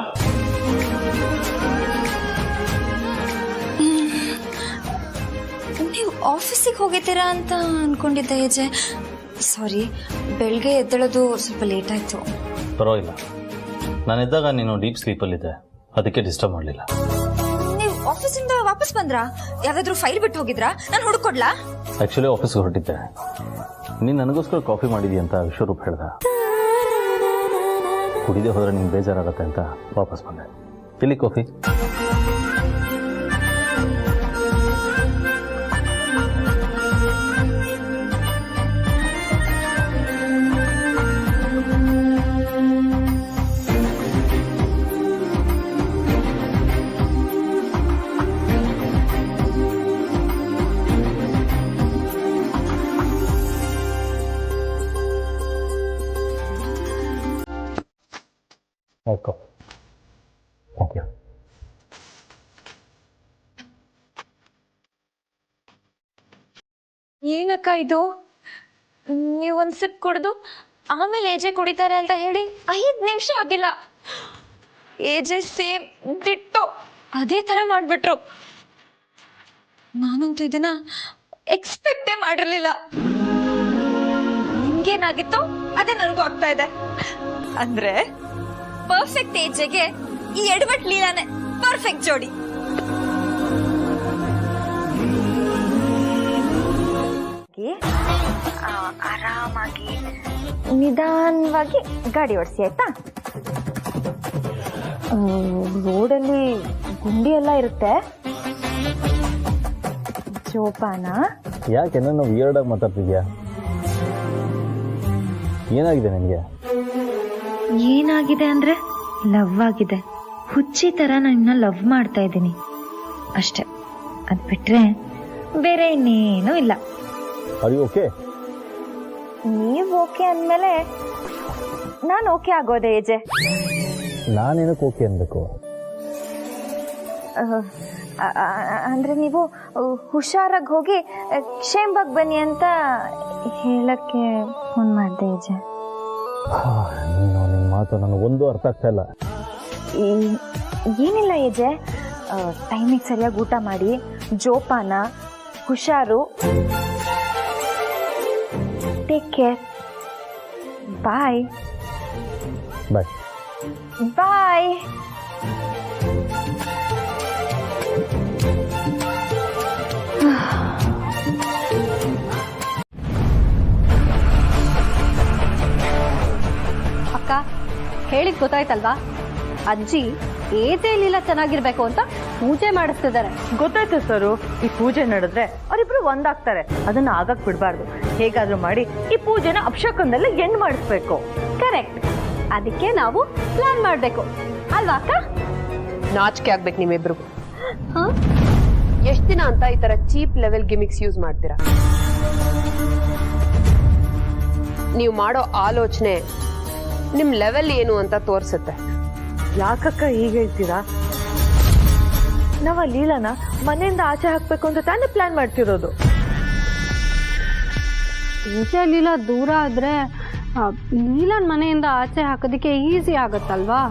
ನೀವು ಆಫೀಸಿಗೆ ಹೋಗಿದ್ದೀರಾ ಅಂತ ಅನ್ಕೊಂಡಿದ್ದೆ ಏಜೆ. ಸಾರಿ, ಬೆಳಗ್ಗೆ ಎದ್ದೇಳೋದು ಸ್ವಲ್ಪ ಲೇಟ್ ಆಯ್ತು. ಪರವಾಗಿಲ್ಲ, ನಾನಿದ್ದಾಗ ನೀನು ಡೀಪ್ ಸ್ಲೀಪಲ್ಲಿದ್ದೆ, ಅದಕ್ಕೆ ಡಿಸ್ಟರ್ಬ್ ಮಾಡಲಿಲ್ಲ. ನೀವು ಆಫೀಸಿಂದ ವಾಪಸ್ ಬಂದ್ರಾ? ಯಾವ್ದಾದ್ರು ಫೈಲ್ ಬಿಟ್ಟು ಹೋಗಿದ್ರಾ? ನಾನು ಹುಡುಕೊಡ್ಲಾ? ಆ್ಯಕ್ಚುಲಿ ಆಫೀಸ್ಗೆ ಹೊರಟಿದ್ದೆ. ನೀನು ನನಗೋಸ್ಕರ ಕಾಫಿ ಮಾಡಿದಿ ಅಂತ ವಿಶ್ವರೂಪ್ ಹೇಳ್ದ. ಕುಡಿದೇ ಹೋದ್ರೆ ನಿಮ್ಗೆ ಬೇಜಾರಾಗತ್ತೆ ಅಂತ ವಾಪಸ್ ಬಂದೆ. ಇಲ್ಲಿ ಕಾಫಿ. Okay, thank you. ಏನಕ್ಕ ಇದು? ನೀವು ಒಂದ್ ಸಿಪ್ ಕುಡ್ದು ಆಮೇಲೆ ಏಜೆ ಕುಡಿತಾರೆ ಅಂತ ಹೇಳಿ 5 ನಿಮಿಷ ಆಗಿಲ್ಲ. ಏಜೆ ಸೇಮ್ ದಿಟ್ಟು ಅದೇ ತರ ಮಾಡ್ಬಿಟ್ರು. ನಾನಂತೂ ಇದನ್ನ ಎಕ್ಸ್ಪೆಕ್ಟೇ ಮಾಡಿರ್ಲಿಲ್ಲ. ನಿಮ್ಗೇನಾಗಿತ್ತು ಅದೇ ನನಗೂ ಆಗ್ತಾ ಇದೆ. ಅಂದ್ರೆ ಪರ್ಫೆಕ್ಟ್ ಏಜೆಗೆ ಈ ಎಡವಟ್ ಲೀಲಾನೆ ಪರ್ಫೆಕ್ಟ್ ಜೋಡಿ. ಆರಾಮಾಗಿ ನಿಧಾನವಾಗಿ ಗಾಡಿ ಓಡಿಸಿ ಆಯ್ತಾ? ರೋಡಲ್ಲಿ ಗುಂಡಿ ಎಲ್ಲ ಇರುತ್ತೆ, ಜೋಪಾನ. ಯಾಕೆ ನನ್ನ ವಿಯರ್ಡ್ ಆಗಿ ಮಾತಾಡ್ತಿದ್ಯಾ? ಏನಾಗಿದೆ ನಿನಗೆ? ಏನಾಗಿದೆ ಅಂದ್ರೆ ಲವ್ ಆಗಿದೆ. ಹುಚ್ಚಿ ತರ ನನ್ನ ಲವ್ ಮಾಡ್ತಾ ಇದ್ದೀನಿ ಅಷ್ಟೇ. ಅದ್ ಬಿಟ್ರೆ ಬೇರೆ ಇನ್ನೇನೂ ಇಲ್ಲ. ಓಕೆ, ನೀವ್ ಓಕೆ ಅಂದ್ಮೇಲೆ ನಾನು ಓಕೆ ಆಗೋದೆ ಏಜೆ. ನಾನೇನಕ್ಕೆ ಓಕೆ ಅನ್ಬೇಕು? ಅಂದ್ರೆ ನೀವು ಹುಷಾರಾಗಿ ಹೋಗಿ ಕ್ಷೇಮವಾಗಿ ಬನ್ನಿ ಅಂತ ಹೇಳಕ್ಕೆ ಫೋನ್ ಮಾಡ್ದೆ ಏಜೆ. ನೀನು ನಿನ್ನ ಮಾತು ನನಗೊಂದು ಅರ್ಥ ಆಗ್ತಾ ಇಲ್ಲ. ಏನಿಲ್ಲ ಏಜೆ, ಟೈಮಿಗೆ ಸರಿಯಾಗಿ ಊಟ ಮಾಡಿ, ಜೋಪಾನ, ಹುಷಾರು. Take care. Bye bye bye. ಹೇಳಿದ್ ಗೊತ್ತಾಯ್ತಲ್ವಾ? ಅಜ್ಜಿ ಏಜೆ ಲೀಲಾ ಚೆನ್ನಾಗಿರ್ಬೇಕು ಅಂತ ಪೂಜೆ ಮಾಡಿಸ್ತಿದ್ದಾರೆ. ಗೊತ್ತಾಯ್ತು ಸರು, ಈ ಪೂಜೆ ನಡೆದ್ರೆ ಅವರಿಬ್ರು ಒಂದಾಗ್ತಾರೆ. ಅದನ್ನ ಆಗಕ್ ಬಿಡ್ಬಾರ್ದು. ಹೇಗಾದ್ರೂ ಮಾಡಿ ಈ ಪೂಜೆನ ಅಪಶಕನದಲ್ಲೇ ಎಂಡ್ ಮಾಡಿಸ್ಬೇಕು. ಕರೆಕ್ಟ್. ಅದಕ್ಕೆ ನಾವು ಪ್ಲಾನ್ ಮಾಡ್ಬೇಕು ಅಲ್ವಾ ಅಕ್ಕ? ನಾಚಿಕೆ ಆಗ್ಬೇಕು ನಿಮ್ಮಿಬ್ರು. ಎಷ್ಟ್ ದಿನ ಅಂತ ಈ ತರ ಚೀಪ್ ಲೆವೆಲ್ ಗಿಮಿಕ್ಸ್ ಯೂಸ್ ಮಾಡ್ತೀರಾ? ನೀವು ಮಾಡೋ ಆಲೋಚನೆ ನಿಮ್ ಲೆವೆಲ್ ಏನು ಅಂತ ತೋರ್ಸುತ್ತೆ. ಯಾಕಕ್ಕ ಈಗ ಹೇಳ್ತೀರಾ? ನಾವ್ ಆ ಲೀಲಾನ ಮನೆಯಿಂದ ಆಚೆ ಹಾಕ್ಬೇಕು ಅಂತ ತಾನೇ ಪ್ಲಾನ್ ಮಾಡ್ತಿರೋದು. ಏಜೆ ಲೀಲಾ ದೂರ ಆದ್ರೆ ಲೀಲಾನ್ ಮನೆಯಿಂದ ಆಚೆ ಹಾಕೋದಿಕ್ಕೆ ಈಸಿ ಆಗತ್ತಲ್ವಾ?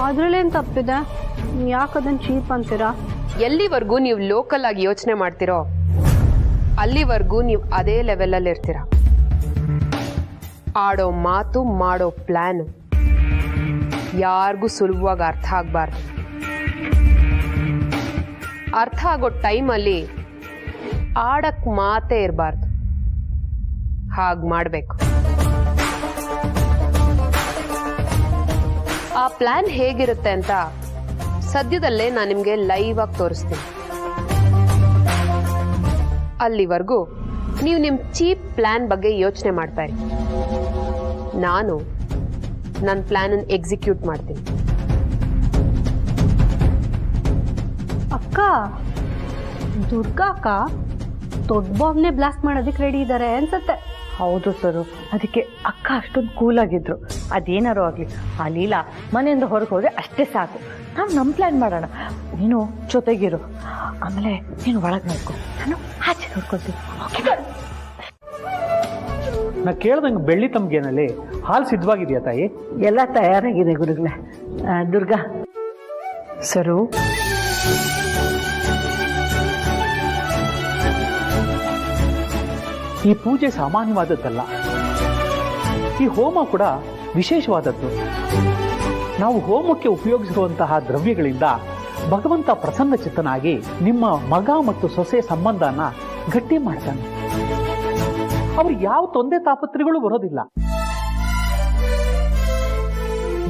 ಅದ್ರಲ್ಲೇನ್ ತಪ್ಪಿದೆ? ಯಾಕದನ್ ಚೀಪ್ ಅಂತೀರಾ? ಎಲ್ಲಿವರೆಗೂ ನೀವು ಲೋಕಲ್ ಆಗಿ ಯೋಚನೆ ಮಾಡ್ತಿರೋ ಅಲ್ಲಿವರೆಗೂ ನೀವು ಅದೇ ಲೆವೆಲ್ ಅಲ್ಲಿ ಇರ್ತೀರ. ಆಡೋ ಮಾತು ಮಾಡೋ ಪ್ಲಾನ್ ಯಾರಿಗೂ ಸುಲಭವಾಗಿ ಅರ್ಥ ಆಗ್ಬಾರ್ದು. ಅರ್ಥ ಆಗೋ ಟೈಮಲ್ಲಿ ಆಡಕ್ ಮಾತೇ ಇರಬಾರ್ದು. ಹಾಗ್ ಮಾಡ್ಬೇಕು. ಆ ಪ್ಲಾನ್ ಹೇಗಿರುತ್ತೆ ಅಂತ ಸದ್ಯದಲ್ಲೇ ನಾನು ನಿಮ್ಗೆ ಲೈವ್ ಆಗಿ ತೋರಿಸ್ತೀನಿ. ಅಲ್ಲಿವರೆಗೂ ನೀವು ನಿಮ್ ಚೀಪ್ ಪ್ಲಾನ್ ಬಗ್ಗೆ ಯೋಚನೆ ಮಾಡ್ತಾ ಇರಿ. ನಾನು ನನ್ನ ಪ್ಲಾನ್ ಅನ್ನು ಎಕ್ಸಿಕ್ಯೂಟ್ ಮಾಡ್ತೀನಿ. ಅಕ್ಕ, ದುರ್ಗಾ ಅಕ್ಕ ದೊಡ್ಡ ಬಾಂಬ್ನೆ ಬ್ಲಾಸ್ಟ್ ಮಾಡೋದಕ್ಕೆ ರೆಡಿ ಇದ್ದಾರೆ ಅನ್ಸತ್ತೆ. ಹೌದು ಸರು, ಅದಕ್ಕೆ ಅಕ್ಕ ಅಷ್ಟೊಂದು ಕೂಲ್ ಆಗಿದ್ರು. ಅದೇನಾರು ಆಗ್ಲಿ, ಆ ಲೀಲಾ ಮನೆಯಿಂದ ಹೊರಗೆ ಹೋದ್ರೆ ಅಷ್ಟೇ ಸಾಕು. ನಾವು ನಮ್ಮ ಪ್ಲಾನ್ ಮಾಡೋಣ. ನೀನು ಜೊತೆಗಿರು, ಆಮೇಲೆ ನೀನು ಒಳಗೆ ನೋಡ್ಕೊ, ನಾನು ಆಚೆ ನೋಡ್ಕೊಳ್ತೀನಿ. ನಾ ಕೇಳ್ದಂಗೆ ಬೆಳ್ಳಿ ತಮ್ಗೇನಲ್ಲಿ ಹಾಲು ಸಿದ್ಧವಾಗಿದೆಯಾ ತಾಯಿ? ಎಲ್ಲ ತಯಾರಾಗಿದೆ ಗುರುಗಳೇ. ದುರ್ಗಾ ಸರು, ಈ ಪೂಜೆ ಸಾಮಾನ್ಯವಾದದ್ದಲ್ಲ. ಈ ಹೋಮ ಕೂಡ ವಿಶೇಷವಾದದ್ದು. ನಾವು ಹೋಮಕ್ಕೆ ಉಪಯೋಗಿಸಿರುವಂತಹ ದ್ರವ್ಯಗಳಿಂದ ಭಗವಂತ ಪ್ರಸನ್ನ ಚಿತ್ತನಾಗಿ ನಿಮ್ಮ ಮಗ ಮತ್ತು ಸೊಸೆ ಸಂಬಂಧನ ಗಟ್ಟಿ ಮಾಡ್ತಾನೆ. ಅವ್ರಿಗೆ ಯಾವ ತೊಂದರೆ ತಾಪತ್ರೆಗಳು ಬರೋದಿಲ್ಲ.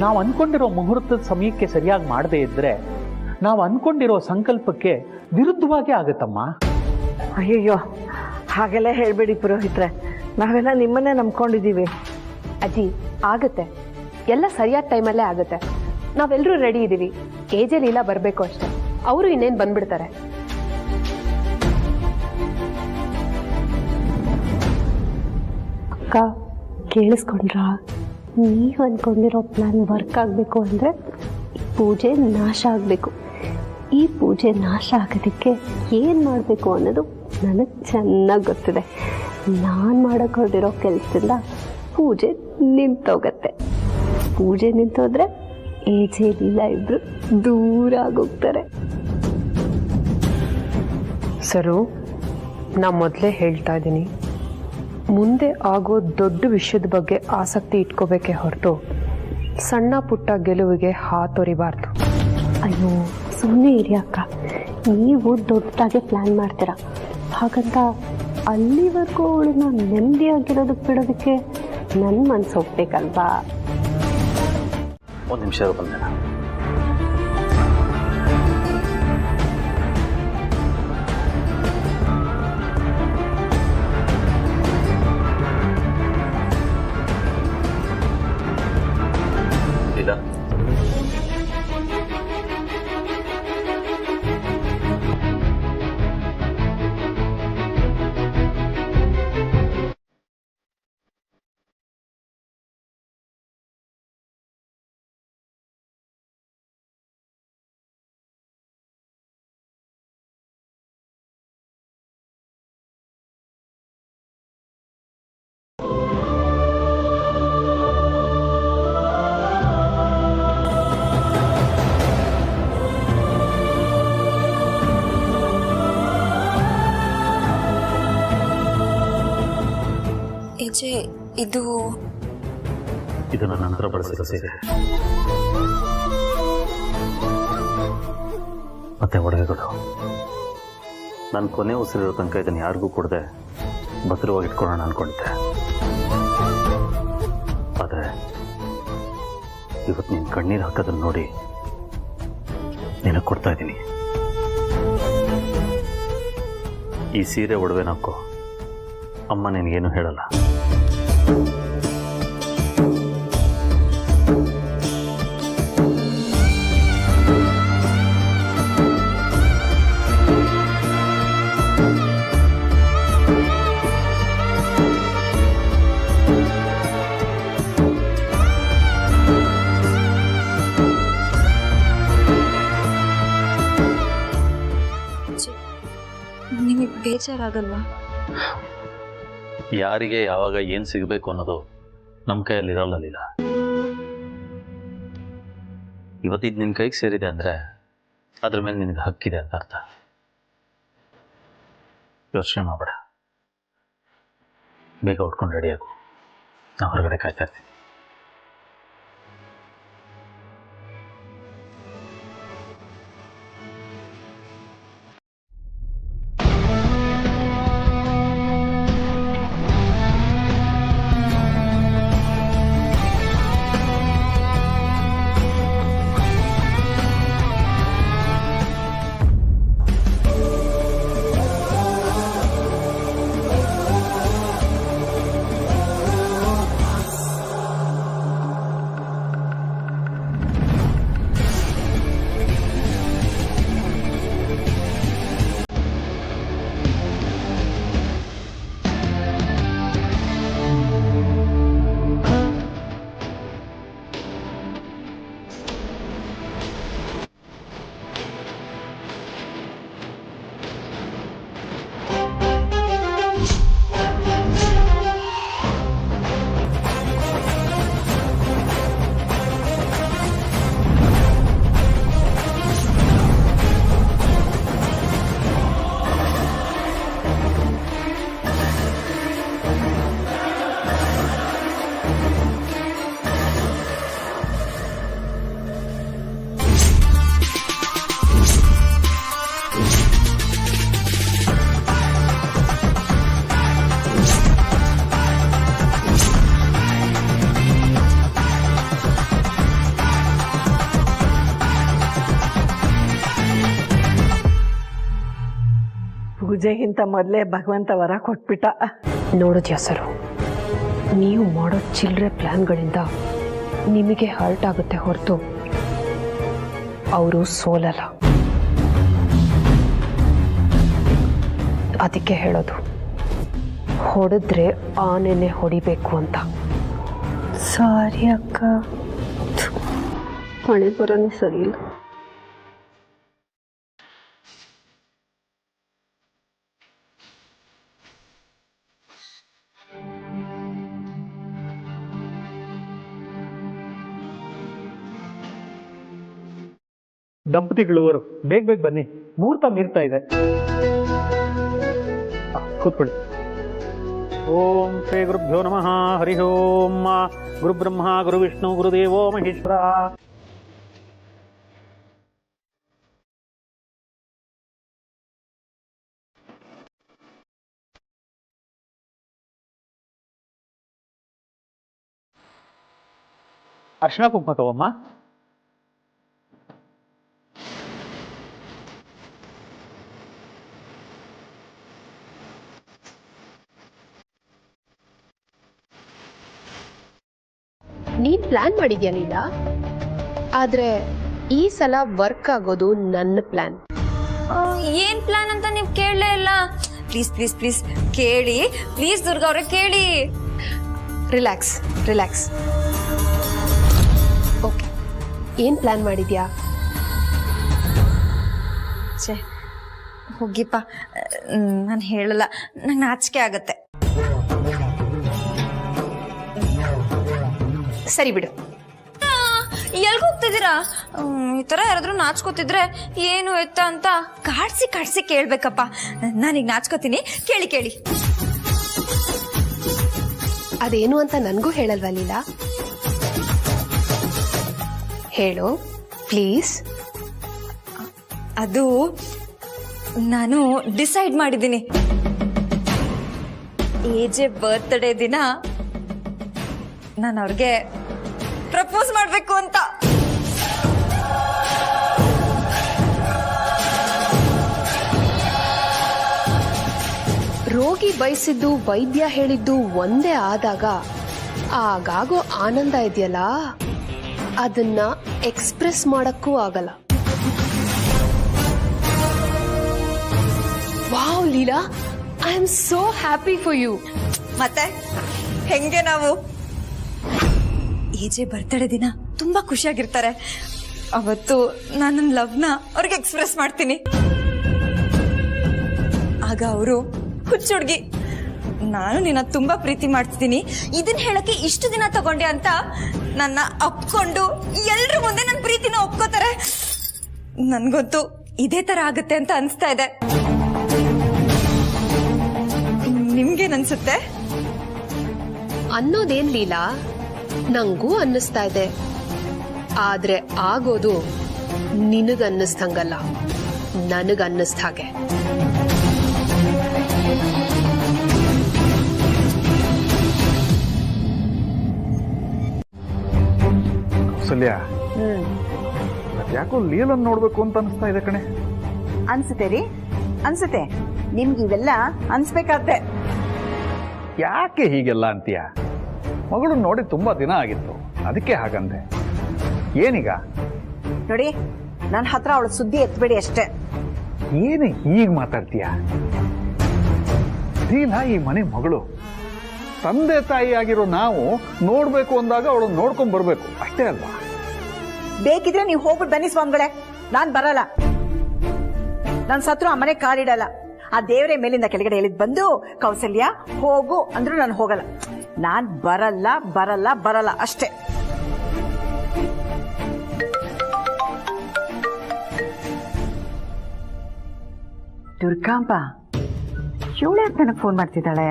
ನಾವು ಅನ್ಕೊಂಡಿರೋ ಮುಹೂರ್ತದ ಸಮಯಕ್ಕೆ ಸರಿಯಾಗಿ ಮಾಡದೇ ಇದ್ರೆ ನಾವು ಅನ್ಕೊಂಡಿರೋ ಸಂಕಲ್ಪಕ್ಕೆ ವಿರುದ್ಧವಾಗಿ ಆಗುತ್ತಮ್ಮ. ಅಯ್ಯಯ್ಯೋ, ಹಾಗೆಲ್ಲ ಹೇಳ್ಬೇಡಿ ಪುರೋಹಿತ್ರೆ. ನಾವೆಲ್ಲ ನಿಮ್ಮನ್ನೇ ನಂಬ್ಕೊಂಡಿದ್ದೀವಿ. ಅಜ್ಜಿ ಆಗತ್ತೆ, ಎಲ್ಲ ಸರಿಯಾದ ಟೈಮಲ್ಲೇ ಆಗತ್ತೆ. ನಾವೆಲ್ಲರೂ ರೆಡಿ ಇದ್ದೀವಿ. ಏಜೆ ಲೀಲಾ ಬರಬೇಕು ಅಷ್ಟೇ. ಅವರು ಇನ್ನೇನು ಬಂದ್ಬಿಡ್ತಾರೆ. ಅಕ್ಕ ಕೇಳಿಸ್ಕೊಂಡ್ರ? ನೀವು ಅಂದ್ಕೊಂಡಿರೋ ಪ್ಲಾನ್ ವರ್ಕ್ ಆಗಬೇಕು ಅಂದರೆ ಪೂಜೆ ನಾಶ ಆಗಬೇಕು. ಈ ಪೂಜೆ ನಾಶ ಆಗೋದಕ್ಕೆ ಏನು ಮಾಡಬೇಕು ಅನ್ನೋದು ನನಗೆ ಚೆನ್ನಾಗಿ ಗೊತ್ತಿದೆ. ನಾನು ಮಾಡೋಕ್ಕೆ ಹೊರಟಿರೋ ಕೆಲಸದಿಂದ ಪೂಜೆ ನಿಂತೋಗತ್ತೆ. ಪೂಜೆ ನಿಂತೋದ್ರೆ ಏಜೆ ಲೀಲಾ ಇಬ್ಬರು ದೂರ ಆಗೋಗ್ತಾರೆ. ಸರು, ನಾ ಮೊದಲೇ ಹೇಳ್ತಾ ಇದ್ದೀನಿ, ಮುಂದೆ ಆಗೋ ದೊಡ್ಡ ವಿಷಯದ ಬಗ್ಗೆ ಆಸಕ್ತಿ ಇಟ್ಕೋಬೇಕೇ ಹೊರತು ಸಣ್ಣ ಪುಟ್ಟ ಗೆಲುವಿಗೆ ಹಾತೊರಿಬಾರ್ದು. ಅಯ್ಯೋ ಸುಮ್ಮನೆ ಇರಿ ಅಕ್ಕ, ನೀವು ದೊಡ್ಡದಾಗೆ ಪ್ಲ್ಯಾನ್ ಮಾಡ್ತೀರಾ. ಹಾಗಂತ ಅಲ್ಲಿವರೆಗೂ ಅವಳನ್ನ ನೆಮ್ಮದಿಯಾಗಿರೋದಕ್ಕೆ ಬಿಡೋದಕ್ಕೆ ನನ್ನ ಮನಸ್ಸು ಹೋಗ್ಬೇಕಲ್ವಾ? ಒಂದು ನಿಮಿಷ ಬಂದೆ. ಇಲ್ಲ, ಇದು ನನ್ನ ನಂತರ ಬಳಸಿದ ಸೀರೆ ಮತ್ತೆ ಒಡವೆಗಳು. ನಾನು ಕೊನೆ ಉಸಿರಿರೋ ತನಕ ಇದನ್ನು ಯಾರಿಗೂ ಕೊಡದೆ ಭದ್ರವಾಗಿ ಇಟ್ಕೊಳ್ಳೋಣ ಅನ್ಕೊಂಡಿದ್ದೆ. ಆದರೆ ಇವತ್ತು ನೀನು ಕಣ್ಣೀರು ಹಾಕೋದನ್ನು ನೋಡಿ ನಿನಗೆ ಕೊಡ್ತಾ ಇದ್ದೀನಿ. ಈ ಸೀರೆ ಒಡವೆ ನಾಕೋ, ಅಮ್ಮ ನಿನಗೇನು ಹೇಳಲ್ಲ. ನಿಮಗೆ ಬೇಜಾರಾಗಲ್ವಾ? ಯಾರಿಗೆ ಯಾವಾಗ ಏನು ಸಿಗಬೇಕು ಅನ್ನೋದು ನಮ್ಮ ಕೈಯಲ್ಲಿರಲ್ಲ ಲೀಲಾ. ಇವತ್ತಿದ್ದು ನಿನ್ನ ಕೈಗೆ ಸೇರಿದೆ ಅಂದರೆ ಅದ್ರ ಮೇಲೆ ನಿನಗೆ ಹಕ್ಕಿದೆ ಅಂತ ಅರ್ಥ. ಯೋಚನೆ ಮಾಡಬೇಡ, ಬೇಗ ಉಟ್ಕೊಂಡು ರೆಡಿ ಆಗು. ನಾ ಹೊರಗಡೆ ಕಾಯ್ತಾ ಇರ್ತೀನಿ. ಪೂಜೆಗಿಂತ ಮೊದಲೇ ಭಗವಂತ ವರ ಕೊಟ್ಬಿಟ್ಟ. ನೋಡಿದ್ಯಾ ಸರು, ನೀವು ಮಾಡೋ ಚಿಲ್ಲರೆ ಪ್ಲ್ಯಾನ್ಗಳಿಂದ ನಿಮಗೆ ಹರ್ಟ್ ಆಗುತ್ತೆ ಹೊರತು ಅವರು ಸೋಲಲ್ಲ. ಅದಕ್ಕೆ ಹೇಳೋದು, ಹೊಡೆದ್ರೆ ಆನೆನೆ ಹೊಡಿಬೇಕು ಅಂತ. ಸಾರಿ ಅಕ್ಕ, ಮಳೆ ಬರೋನೇ ಸರಿ ಇಲ್ಲ. ದಂಪತಿಗಳವರು ಬೇಗ ಬೇಗ ಬನ್ನಿ, ಮುಹೂರ್ತ ಮೀರ್ತಾ ಇದೆ. ಕೂತ್ಕೊಳ್ಳಿ. ಓಂ ಶ್ರೀ ಗುರುಭ್ಯೋ ನಮಃ. ಹರಿ ಓಂ. ಗುರು ಬ್ರಹ್ಮ ಗುರು ವಿಷ್ಣು ಗುರುದೇವೋ ಮಹೇಶ್ವರ. ಅರ್ಶಿನ ಕುಂಕುಮ ತಗೋಮ್ಮ. ನೀನ್ ಪ್ಲಾನ್ ಮಾಡಿದ್ಯಾ ಲೀಲಾ? ಆದ್ರೆ ಈ ಸಲ ವರ್ಕ್ ಆಗೋದು ನನ್ನ ಪ್ಲಾನ್. ಏನ್ ಪ್ಲಾನ್ ಅಂತ ನೀವು ಕೇಳಲೇ ಇಲ್ಲ. ಪ್ಲೀಸ್ ಪ್ಲೀಸ್ ಪ್ಲೀಸ್ ಕೇಳಿ, ಪ್ಲೀಸ್ ದುರ್ಗಾ ಅವ್ರೆ ಕೇಳಿ. Relax relax. ಓಕೆ, ಏನ್ ಪ್ಲಾನ್ ಮಾಡಿದ್ಯಾ? ಛೇ ಹೋಗಿಪ್ಪ, ನಾನು ಹೇಳಲ್ಲ, ನಂಗೆ ನಾಚಿಕೆ ಆಗತ್ತೆ. ಸರಿ ಬಿಡು. ಎಲ್ಗ ಹೋಗ್ತಿದ್ದೀರಾ? ಈ ತರ ಯಾರಾದ್ರೂ ನಾಚ್ಕೋತಿದ್ರೆ ಏನು ಎತ್ತ ಅಂತ ಕಾಡ್ಸಿ ಕಾಡ್ಸಿ ಕೇಳ್ಬೇಕಪ್ಪ. ನಾನೀಗ ನಾಚ್ಕೋತೀನಿ, ಕೇಳಿ ಕೇಳಿ. ಅದೇನು ಅಂತ ನನಗೂ ಹೇಳಲ್ವಾ ಲೀಲಾ? ಹೇಳು ಪ್ಲೀಸ್. ಅದು ನಾನು ಡಿಸೈಡ್ ಮಾಡಿದ್ದೀನಿ. ಎಜೆ ಬರ್ತ್ಡೇ ದಿನ ನಾನು ಅವ್ರಿಗೆ ಪ್ರಪೋಸ್ ಮಾಡ್ಬೇಕು ಅಂತ. ರೋಗಿ ಬಯಸಿದ್ದು ವೈದ್ಯ ಹೇಳಿದ್ದು ಒಂದೇ ಆದಾಗ ಆಗಾಗೋ ಆನಂದ ಇದೆಯಲ್ಲ, ಅದನ್ನ ಎಕ್ಸ್ಪ್ರೆಸ್ ಮಾಡಕ್ಕೂ ಆಗಲ್ಲ. Wow Leela, I am so happy for you. ಮತ್ತೆ ಹೆಂಗೆ ನಾವು ಎಜೆ ಬರ್ತಡೇ ದಿನ ತುಂಬಾ ಖುಷಿಯಾಗಿರ್ತಾರೆ. ಅವತ್ತು ನಾನು ನನ್ನ ಲವ್ನ ಅವ್ರಿಗೆ ಎಕ್ಸ್ಪ್ರೆಸ್ ಮಾಡ್ತೀನಿ. ಆಗ ಅವರು ಹುಚ್ಚುಡ್ಗಿ, ನಾನು ನಿನ್ನ ತುಂಬಾ ಪ್ರೀತಿ ಮಾಡ್ತಿದ್ದೀನಿ, ಇದನ್ನ ಹೇಳಕ್ಕೆ ಇಷ್ಟು ದಿನ ತಗೊಂಡೆ ಅಂತ ನನ್ನ ಅಪ್ಕೊಂಡು ಎಲ್ರ ಮುಂದೆ ನನ್ನ ಪ್ರೀತಿನ ಒಪ್ಕೋತಾರೆ. ನನ್ಗಂತೂ ಇದೇ ತರ ಆಗುತ್ತೆ ಅಂತ ಅನ್ಸ್ತಾ ಇದೆ. ನಿಮ್ಗೇನನ್ಸುತ್ತೆ? ಅನ್ನೋದೇನ್ ಲೀಲಾ, ನಂಗೂ ಅನ್ನಿಸ್ತಾ ಇದೆ. ಆದ್ರೆ ಆಗೋದು ನಿನಗನ್ನಿಸ್ದಂಗಲ್ಲ, ನನಗನ್ನಿಸ್ದ ಹಾಗೆ. ಕೌಸಲ್ಯ, ಯಾಕೋ ಲೀಲನ್ ನೋಡ್ಬೇಕು ಅಂತ ಅನಿಸ್ತಾ ಇದೆ ಕಣೆ. ಅನ್ಸುತ್ತೆ ರೀ, ಅನ್ಸುತ್ತೆ. ನಿಮ್ಗೆ ಇವೆಲ್ಲ ಅನ್ಸ್ಬೇಕಾದ್ರೆ ಯಾಕೆ ಹೀಗೆಲ್ಲ ಅಂತೀಯ? ಮಗಳು ನೋಡಿ ತುಂಬಾ ದಿನ ಆಗಿತ್ತು, ಅದಕ್ಕೆ ಹಾಗಂದೆ. ಏನೀಗ? ನೋಡಿ, ನನ್ನ ಹತ್ರ ಅವಳ ಸುದ್ದಿ ಎತ್ಬೇಡಿ ಅಷ್ಟೇ. ಏನೇ ಹೀಗ್ ಮಾತಾಡ್ತೀಯ? ಲೀಲಾ ಈ ಮನೆ ಮಗಳು, ತಂದೆ ತಾಯಿ ಆಗಿರೋ ನಾವು ನೋಡ್ಬೇಕು ಅಂದಾಗ ಅವಳು ನೋಡ್ಕೊಂಡ್ ಬರ್ಬೇಕು ಅಷ್ಟೇ ಅಲ್ವಾ? ಬೇಕಿದ್ರೆ ನೀವು ಹೋಗ್ಬಿಟ್ಟು ಬನ್ನಿ ಸ್ವಾಮಿಗಳೇ, ನಾನ್ ಬರಲ್ಲ. ನನ್ ಸತ್ರು ಆ ಮನೆ ಕಾಲಿಡಲ್ಲ. ಆ ದೇವರೇ ಮೇಲಿಂದ ಕೆಳಗಡೆ ಹೇಳಿದ್ ಬಂದು ಕೌಸಲ್ಯ ಹೋಗು ಅಂದ್ರೂ ನಾನು ಹೋಗಲ್ಲ. ನಾನ್ ಬರಲ್ಲ ಬರಲ್ಲ ಬರಲ್ಲ ಅಷ್ಟೇ. ದುರ್ಗಾಂಬ ಇವಳು ಯಾಕೆ ನನಗೆ ಫೋನ್ ಮಾಡ್ತಿದ್ದಾಳೆ?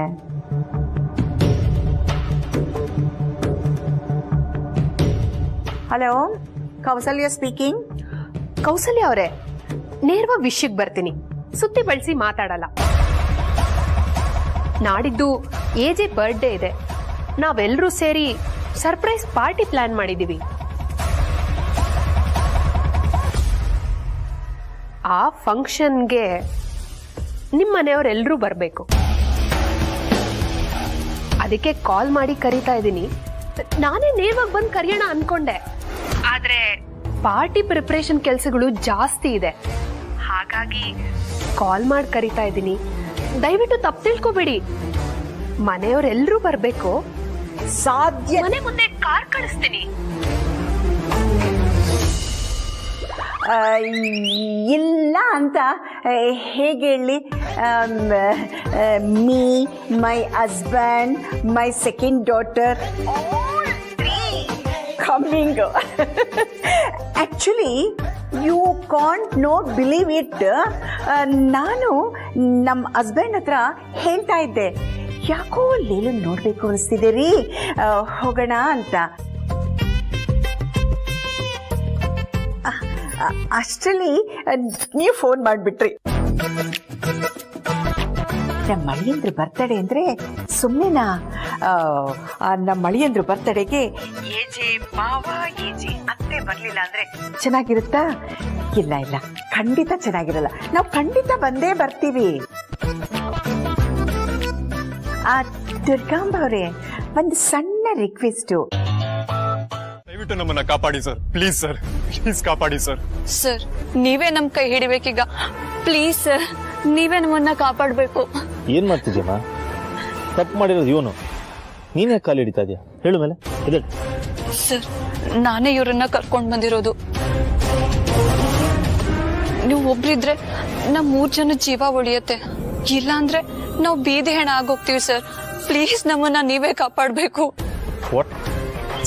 Hello, Kausalya speaking. ಕೌಸಲ್ಯ ಅವರೇ, ನೇರವಾಗಿ ವಿಷಯಕ್ಕೆ ಬರ್ತೀನಿ, ಸುತ್ತಿ ಬಳಸಿ ಮಾತಾಡಲ್ಲ. ನಾಡಿದ್ದು ಎಜೆ ಬರ್ಡೇ ಇದೆ. ನಾವೆಲ್ಲರೂ ಸೇರಿ ಸರ್ಪ್ರೈಸ್ ಪಾರ್ಟಿ ಪ್ಲಾನ್ ಮಾಡಿದೀವಿ. ಆ ಫಂಕ್ಷನ್ಗೆ ನಿಮ್ಮ ಮನೆಯವರೆಲ್ಲರೂ ಬರಬೇಕು. ಅದಕ್ಕೆ ಕಾಲ್ ಮಾಡಿ ಕರೀತಾ ಇದ್ದೀನಿ. ನಾನೇ ನೇರವಾಗಿ ಬಂದು ಕರೆಯೋಣ ಅನ್ಕೊಂಡೆ, ಆದ್ರೆ ಪಾರ್ಟಿ ಪ್ರಿಪರೇಷನ್ ಕೆಲಸಗಳು ಜಾಸ್ತಿ ಇದೆ. ಹಾಗಾಗಿ ಕಾಲ್ ಮಾಡಿ ಕರೀತಾ ಇದ್ದೀನಿ. ದಯವಿಟ್ಟು ತಪ್ಪು ತಿಳ್ಕೊಬೇಡಿ. ಮನೆಯವರೆಲ್ಲರೂ ಬರಬೇಕು. ಸಾಧ್ಯ ಮನೆ ಮುಂದೆ ಕಾರ್ ಕಳಿಸ್ತೀನಿ. ಇಲ್ಲ ಅಂತ ಹೇಗೆ ಹೇಳಿ? Me, my husband, my second daughter coming. Actually you can't not believe it. ನಾನು ನಮ್ಮ ಹಸ್ಬೆಂಡ್ ಹತ್ರ ಹೇಳ್ತಾ ಇದ್ದೆ, ಯಾಕೋ ಲೀಲನ್ ನೋಡ್ಬೇಕು ಅನಿಸ್ತಿದೆ ರೀ, ಹೋಗೋಣ ಅಂತ. ಅಷ್ಟರಲ್ಲಿ ನೀವು ಫೋನ್ ಮಾಡಿಬಿಟ್ರಿ. ನಮ್ಮ ಮಳಿಯಂದ್ರ ಬರ್ತಡೇ ಅಂದ್ರೆ ಸುಮ್ಮನೆನಾ? ನಮ್ಮ ಮಳಿಯಂದ್ರ ಬರ್ತಡೇಗೆ ಏಜೆ ಮಾವ ಏಜೆ ಅತ್ತೆ ಬರ್ಲಿಲ್ಲ ಅಂದ್ರೆ ಚೆನ್ನಾಗಿರುತ್ತಾ? ಇಲ್ಲ ಇಲ್ಲ, ಖಂಡಿತ ಚೆನ್ನಾಗಿರಲ್ಲ. ನಾವು ಖಂಡಿತ ಬಂದೇ ಬರ್ತೀವಿ. ದುರ್ಗಾಂಬ ಅವರೇ, ಒಂದು ಸಣ್ಣ ರಿಕ್ವೆಸ್ಟು. ದಯವಿಟ್ಟು ನಮ್ಮನ್ನ ಕಾಪಾಡಿ ಸರ್, ಪ್ಲೀಸ್ ಸರ್, ಪ್ಲೀಸ್ ಕಾಪಾಡಿ ಸರ್. ಸರ್, ನೀವೇ ನಮ್ ಕೈ ಹಿಡಿಬೇಕೀಗ. ಪ್ಲೀಸ್ ಸರ್, ನೀವೇ ನಮ್ಮನ್ನ ಕಾಪಾಡಬೇಕು. ಏನ್ ಮಾಡ್ತಿದ್ಯಮ್ಮ? ತಪ್ಪು ಮಾಡಿರೋದು ಇವನು, ನೀನೇ ಕಾಲು ಹಿಡಿತಾ ಇದೆಯಾ? ಹೇಳು ಮೇಲೆ ಇದೆ. ಸರ್, ನಾನೇ ಇವ್ರನ್ನ ಕರ್ಕೊಂಡ್ ಬಂದಿರೋದು. ನೀವು ಒಬ್ರಿದ್ರೆ ನಮ್ 3 ಜನ ಜೀವ ಉಳಿಯತ್ತೆ. ಇಲ್ಲ ಅಂದ್ರೆ ನಾವು ಬೀದಿ ಹೆಣ ಆಗೋಗ್ತೀವಿ ಸರ್. ಪ್ಲೀಸ್ ನಮ್ಮನ್ನ ನೀವೇ ಕಾಪಾಡಬೇಕು.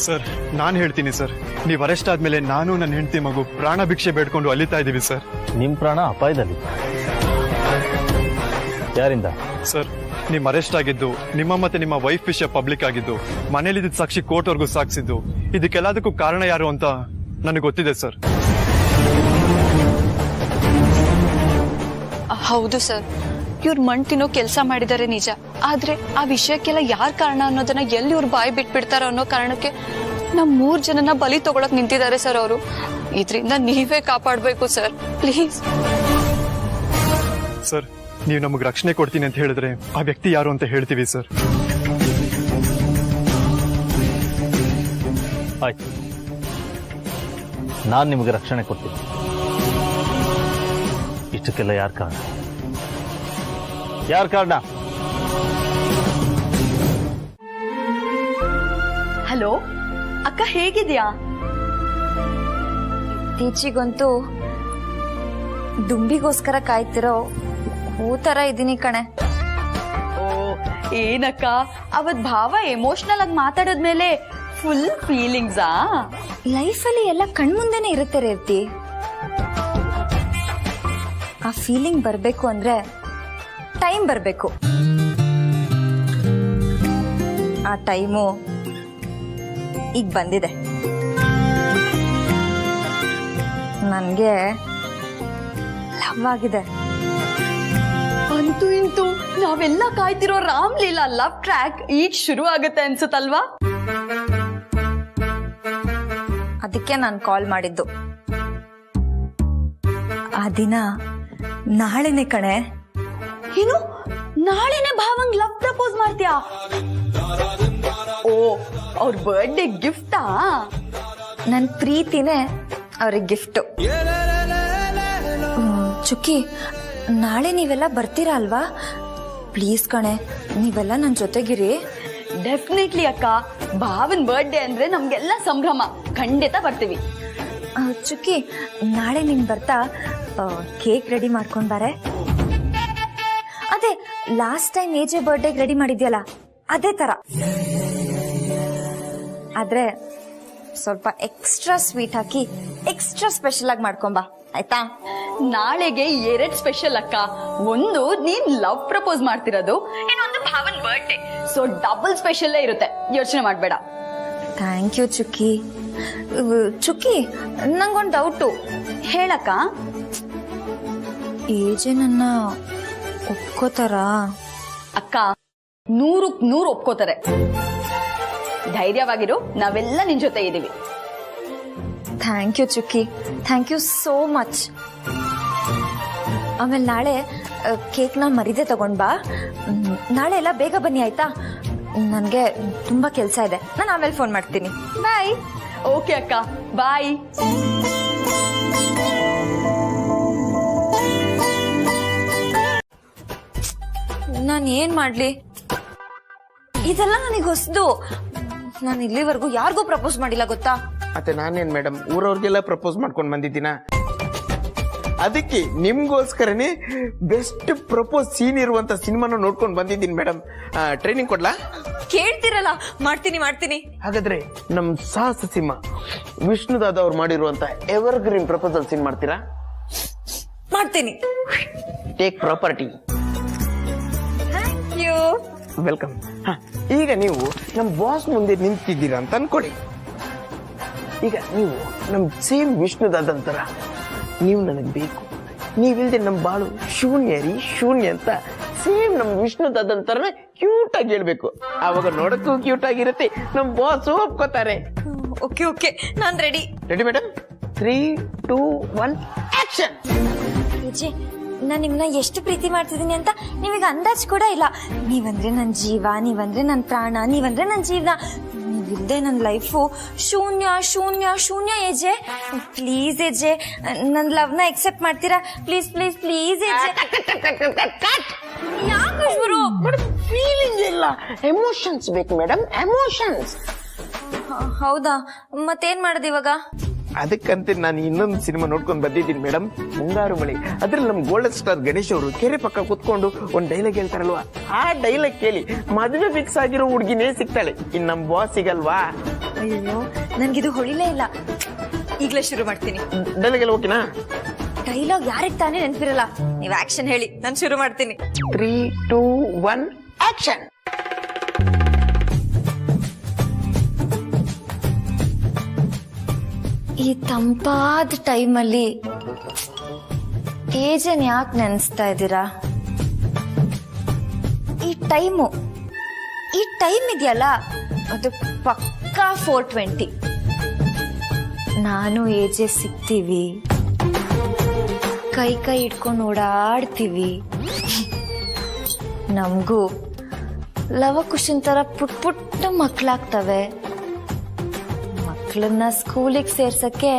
ಸರ್, ನಾನು ಹೇಳ್ತೀನಿ ಸರ್, ನೀವು ಅರೆಸ್ಟ್ ಆದ್ಮೇಲೆ ನಾನು ನನ್ನ ಹೆಂಡತಿ ಮಗು ಪ್ರಾಣ ಭಿಕ್ಷೆ ಬೇಡ್ಕೊಂಡು ಅಲಿತಾ ಇದೀವಿ ಸರ್. ನಿಮ್ ಪ್ರಾಣ ಅಪಾಯದಲ್ಲಿ? ಯಾರಿಂದ? ಸರ್, ನಿಮ್ ಅರೆಸ್ಟ್ ಆಗಿದ್ದು, ನಿಮ್ಮ ಮತ್ತೆ ನಿಮ್ಮ ವೈಫ್ ವಿಷಯ ಪಬ್ಲಿಕ್ ಆಗಿದ್ದು, ಮನೇಲಿದ್ದ ಸಾಕ್ಷಿ ಕೋರ್ಟ್ವರೆಗೂ ಸಾಗಿಸಿದ್ದು, ಇದಕ್ಕೆಲ್ಲದಕ್ಕೂ ಕಾರಣ ಯಾರು ಅಂತ ನನಗೆ ಗೊತ್ತಿದೆ ಸರ್. ಹೌದು ಸರ್, ಇವ್ರು ಮಣ್ ತಿನ್ನೋ ಕೆಲಸ ಮಾಡಿದ್ದಾರೆ ನಿಜ. ಆದ್ರೆ ಆ ವಿಷಯಕ್ಕೆಲ್ಲ ಯಾರ್ ಕಾರಣ ಅನ್ನೋದನ್ನ ಎಲ್ಲಿ ಇವ್ರು ಬಾಯಿ ಬಿಟ್ಬಿಡ್ತಾರೋ ಅನ್ನೋ ಕಾರಣಕ್ಕೆ ನಮ್ 3 ಜನನ ಬಲಿ ತಗೊಳಕ್ ನಿಂತಿದ್ದಾರೆ ಸರ್ ಅವರು. ಇದ್ರಿಂದ ನೀವೇ ಕಾಪಾಡ್ಬೇಕು ಸರ್, ಪ್ಲೀಸ್. ಸರ್, ನೀವು ನಮಗೆ ರಕ್ಷಣೆ ಕೊಡ್ತೀನಿ ಅಂತ ಹೇಳಿದ್ರೆ ಆ ವ್ಯಕ್ತಿ ಯಾರು ಅಂತ ಹೇಳ್ತೀವಿ ಸರ್. ಆಯ್ತು, ನಾನು ನಿಮಗೆ ರಕ್ಷಣೆ ಕೊಡ್ತೀನಿ. ಇಷ್ಟಕ್ಕೆಲ್ಲ ಯಾರ ಕಾರಣ? ಹಲೋ ಅಕ್ಕ, ಹೇಗಿದ್ಯಾ? ಇತ್ತೀಚಿಗಂತೂ ದುಂಬಿಗೋಸ್ಕರ ಕಾಯ್ತಿರೋ ಹೂ ತರ ಇದೀನಿ ಕಣೆ. ಓ ಏನಕ್ಕ, ಅವತ್ ಭಾವ ಎಮೋಷನಲ್ ಆಗಿ ಮಾತಾಡದ್ಮೇಲೆ ಫುಲ್ ಫೀಲಿಂಗ್ಸಾ? ಲೈಫಲ್ಲಿ ಎಲ್ಲ ಕಣ್ಮುಂದೆನೆ ಇರುತ್ತೆ ರೇವತಿ. ಆ ಫೀಲಿಂಗ್ ಬರ್ಬೇಕು ಅಂದ್ರೆ ಟೈಮ್ ಬರ್ಬೇಕು. ಆ ಟೈಮು ಈಗ ಬಂದಿದೆ. ನನ್ಗೆ ಲವ್ ಆಗಿದೆ. ಅಂತೂ ಇಂತೂ ನಾವೆಲ್ಲ ಕಾಯ್ತಿರೋ ರಾಮ್ಲೀಲಾ ಲವ್ ಟ್ರ್ಯಾಕ್ ಈಗ ಶುರು ಆಗುತ್ತೆ ಅನ್ಸುತ್ತಲ್ವಾ? ಅದಕ್ಕೆ ನಾನು ಕಾಲ್ ಮಾಡಿದ್ದು. ಆ ದಿನ ನಾಳೆನೆ ಕಣೆ. ಏನು, ನಾಳೆನೆ ಭಾವಂಗ್ ಲವ್ ಪ್ರಪೋಸ್ ಮಾಡ್ತೀಯಾ? ಓ, ಅವ್ರ ಬರ್ಡೇ ಗಿಫ್ಟಾ? ನನ್ ಪ್ರೀತಿನೇ ಅವ್ರಿಗೆ ಗಿಫ್ಟು. ಚುಕ್ಕಿ, ನಾಳೆ ನೀವೆಲ್ಲ ಬರ್ತೀರಾ ಅಲ್ವಾ? ಪ್ಲೀಸ್ ಕಣೆ, ನೀವೆಲ್ಲ ನನ್ನ ಜೊತೆಗಿರಿ. ಡೆಫಿನೆಟ್ಲಿ ಅಕ್ಕ, ಭಾವನ್ ಬರ್ಡೇ ಅಂದ್ರೆ ನಮ್ಗೆಲ್ಲ ಸಂಭ್ರಮ. ಖಂಡಿತ ಬರ್ತೀವಿ. ಚುಕ್ಕಿ, ನಾಳೆ ನೀನ್ ಬರ್ತಾ ಕೇಕ್ ರೆಡಿ ಮಾಡ್ಕೊಂಡ್ ಬಾರೆ. ಅದೇ ಲಾಸ್ಟ್ ಟೈಮ್ ಏಜೆ ಬರ್ಡೇಗೆ ರೆಡಿ ಮಾಡಿದ್ಯಲ್ಲ ಅದೇ ತರ, ಆದ್ರೆ ಸ್ವಲ್ಪ ಎಕ್ಸ್ಟ್ರಾ ಸ್ವೀಟ್ ಹಾಕಿ ಎಕ್ಸ್ಟ್ರಾ ಸ್ಪೆಷಲ್ ಆಗಿ ಮಾಡ್ಕೊಂಬಾ, ಆಯ್ತಾ? ನಾಳೆಗೆ 2 ಸ್ಪೆಷಲ್ ಅಕ್ಕ. ಒಂದು ನೀನ್ ಲವ್ ಪ್ರಪೋಸ್ ಮಾಡ್ತಿರೋದು, ಇನ್ನೊಂದು ಭಾವನ್ ಬರ್ಡೇ. ಸೊ ಡಬಲ್ ಸ್ಪೆಷಲ್ಲೇ ಇರುತ್ತೆ, ಯೋಚನೆ ಮಾಡ್ಬೇಡ. ಥ್ಯಾಂಕ್ ಯು ಚುಕ್ಕಿ. ಚುಕ್ಕಿ, ನಂಗೊಂದು ಡೌಟು. ಹೇಳಕ್ಕ. ಏಜೆ ನನ್ನ ಒಪ್ಕೋತಾರ? ಅಕ್ಕ 100ಕ್ಕೆ 100 ಒಪ್ಕೋತಾರೆ. ಧೈರ್ಯವಾಗಿರು, ನಾವೆಲ್ಲ ನಿನ್ ಜೊತೆ ಇದೀವಿ. ಥ್ಯಾಂಕ್ ಯು ಚುಕ್ಕಿ, ಥ್ಯಾಂಕ್ ಯು ಸೋ ಮಚ್. ಆಮೇಲೆ ನಾಳೆ ಕೇಕ್ನ ಮರಿದೆ ತಗೊಂಡ್ ಬಾ. ನಾಳೆ ಎಲ್ಲ ಬೇಗ ಬನ್ನಿ, ಆಯ್ತಾ? ನನಗೆ ತುಂಬಾ ಕೆಲಸ ಇದೆ, ನಾನು ಆಮೇಲೆ ಫೋನ್ ಮಾಡ್ತೀನಿ. ಬಾಯ್. ಓಕೆ ಅಕ್ಕ, ಬಾಯ್. ನಾನು ಏನ್ ಮಾಡ್ಲಿ? ಇದೆಲ್ಲ ನನಗೆ ಹೊಸದು. ನಾನು ಇಲ್ಲಿವರೆಗೂ ಯಾರಿಗೂ ಪ್ರಪೋಸ್ ಮಾಡಿಲ್ಲ, ಗೊತ್ತಾ? ಮತ್ತೆ ನಾನೇನ್ ಮೇಡಮ್ ಊರವ್ರಿಗೆಲ್ಲ ಪ್ರಪೋಸ್ ಮಾಡ್ಕೊಂಡು ಬಂದಿದ್ದೀನ. ಅದಕ್ಕೆ ನಿಮ್ಗೋಸ್ಕರನೇ ಬೆಸ್ಟ್ ಪ್ರಪೋಸ್ ಸೀನ್ ಇರುವಂತ ಸಿನಿಮಾನ ನೋಡ್ಕೊಂಡು ಬಂದಿದ್ದೀನಿ ಮೇಡಮ್. ಟ್ರೈನಿಂಗ್ ಕೊಡ್ಲಾ? ಕೇಳ್ತಿರಲ್ಲ, ಮಾಡ್ತೀನಿ ಮಾಡ್ತೀನಿ. ಹಾಗಾದ್ರೆ ನಮ್ ಸಾಹಸ ಸಿಂಹ ವಿಷ್ಣುದಾದ ಅವ್ರು ಮಾಡಿರುವಂತ ಎವರ್ ಗ್ರೀನ್ ಪ್ರಪೋಸಲ್ ಸೀನ್ ಮಾಡ್ತೀರಾ? ಮಾಡ್ತೀನಿ. Take property. Thank you. Welcome. ಈಗ ನೀವು ನಮ್ ಬಾಸ್ ಮುಂದೆ ನಿಂತಿದ್ದೀರಾ ಅಂತ ಅನ್ಕೊಳ್ಳಿ. ಈಗ ನೀವು ನಮ್ ಸೇಮ್ ವಿಷ್ಣುದಾದಂತರ ನೀವು ನನಗೆ ಬೇಕು, ನೀವಿಲ್ದೆ ನಮ್ ಬಾಳು ಶೂನ್ಯ ರೀ ಶೂನ್ಯ ಅಂತ ಸೇಮ್ ನಮ್ ವಿಷ್ಣುದಾದಂತರ ಕ್ಯೂಟ್ ಆಗಿ ಹೇಳ್ಬೇಕು. ಆವಾಗ ನೋಡಕ್ಕೂ ಕ್ಯೂಟ್ ಆಗಿರುತ್ತೆ, ನಮ್ ಬಾಸ್ ಒಪ್ಕೋತಾರೆ. ಓಕೆ ಓಕೆ, ನಾನ್ ready. Ready madam? 3, 2, 1 action. Vijay, ನಾನು ನಿಮ್ನ ಎಷ್ಟು ಪ್ರೀತಿ ಮಾಡ್ತಿದ್ದೀನಿ ಅಂತ ನಿಮಗೆ ಅಂದಾಜ್ ಕೂಡ ಇಲ್ಲ. ನೀವಂದ್ರೆ ನನ್ನ ಜೀವ, ನೀವಂದ್ರೆ ನನ್ನ ಪ್ರಾಣ, ನೀವಂದ್ರೆ ನನ್ನ ಜೀವನ. ನೀವಿಲ್ದೆ ನನ್ನ ಲೈಫು ಶೂನ್ಯ ಶೂನ್ಯ ಶೂನ್ಯ. ಏಜೆ, ಪ್ಲೀಸ್ ಏಜೆ, ನನ್ನ ಲವ್ನ ಎಕ್ಸೆಪ್ಟ್ ಮಾಡ್ತೀರಾ? Please please please AJ. ಯಾಕೆ ಗುರು? ಫೀಲಿಂಗ್ ಇಲ್ಲ, ಎಮೋಷನ್ಸ್ ಬೇಕು ಮೇಡಮ್, ಎಮೋಷನ್ಸ್. ಹೌದಾ? ಮತ್ತೇನ್ ಮಾಡೋದು ಇವಾಗ? ಅದಕ್ಕಂತೆ ನಾನು ಇನ್ನೊಂದು ಸಿನಿಮಾ ನೋಡ್ಕೊಂಡು ಬಂದಿದ್ದೀನಿ ಮೇಡಮ್, ಮುಂಗಾರು ಮಳೆ. ಅದ್ರಲ್ಲಿ ನಮ್ ಗೋಲ್ಡನ್ ಸ್ಟಾರ್ ಗಣೇಶ್ ಅವರು ಕೆರೆ ಪಕ್ಕ ಕುತ್ಕೊಂಡು ಒಂದ್ ಡೈಲಾಗ್ ಹೇಳ್ತಾರಲ್ವಾ, ಆ ಡೈಲಾಗ್ ಕೇಳಿ ಮದುವೆ ಫಿಕ್ಸ್ ಆಗಿರೋ ಹುಡುಗಿನೇ ಸಿಗ್ತಾಳೆ, ಇನ್ ನಮ್ ಬಾಸ್ ಸಿಗಲ್ವಾ? ಅಯ್ಯೋ, ನನ್ಗಿದು ಹೊಳಿಲೇ ಇಲ್ಲ. ಈಗ್ಲೇ ಶುರು ಮಾಡ್ತೀನಿ. ಡೈಲಾಗ್ ಎಲ್ಲ ಓಕೆನಾ? ಡೈಲಾಗ್ ಯಾರಿಗೆ ತಾನೇ ನೆನಪಿರಲ್ಲ. ನೀವ್ ಆಕ್ಷನ್ ಹೇಳಿ, ನಾನು ಶುರು ಮಾಡ್ತೀನಿ. 3, 2, 1 ಆಕ್ಷನ್. ಈ ತಂಪಾದ ಟೈಮಲ್ಲಿ ಏಜನ್ ಯಾಕೆ ನೆನೆಸ್ತಾ ಇದ್ದೀರಾ? ಈ ಟೈಮ್ ಇದೆಯಲ್ಲ, ಅದು ಪಕ್ಕ ಪಕ್ಕಾ 420. ನಾನು ಏಜೆ ಸಿಗ್ತೀವಿ, ಕೈ ಕೈ ಇಟ್ಕೊಂಡು ಓಡಾಡ್ತೀವಿ. ನಮಗೂ ಲವಕುಶನ್ ತರ ಪುಟ್ ಪುಟ್ಟ ಮಕ್ಕಳಾಗ್ತವೆ. ಮಕ್ಕಳನ್ನ ಸ್ಕೂಲಿಗೆ ಸೇರ್ಸಕ್ಕೆ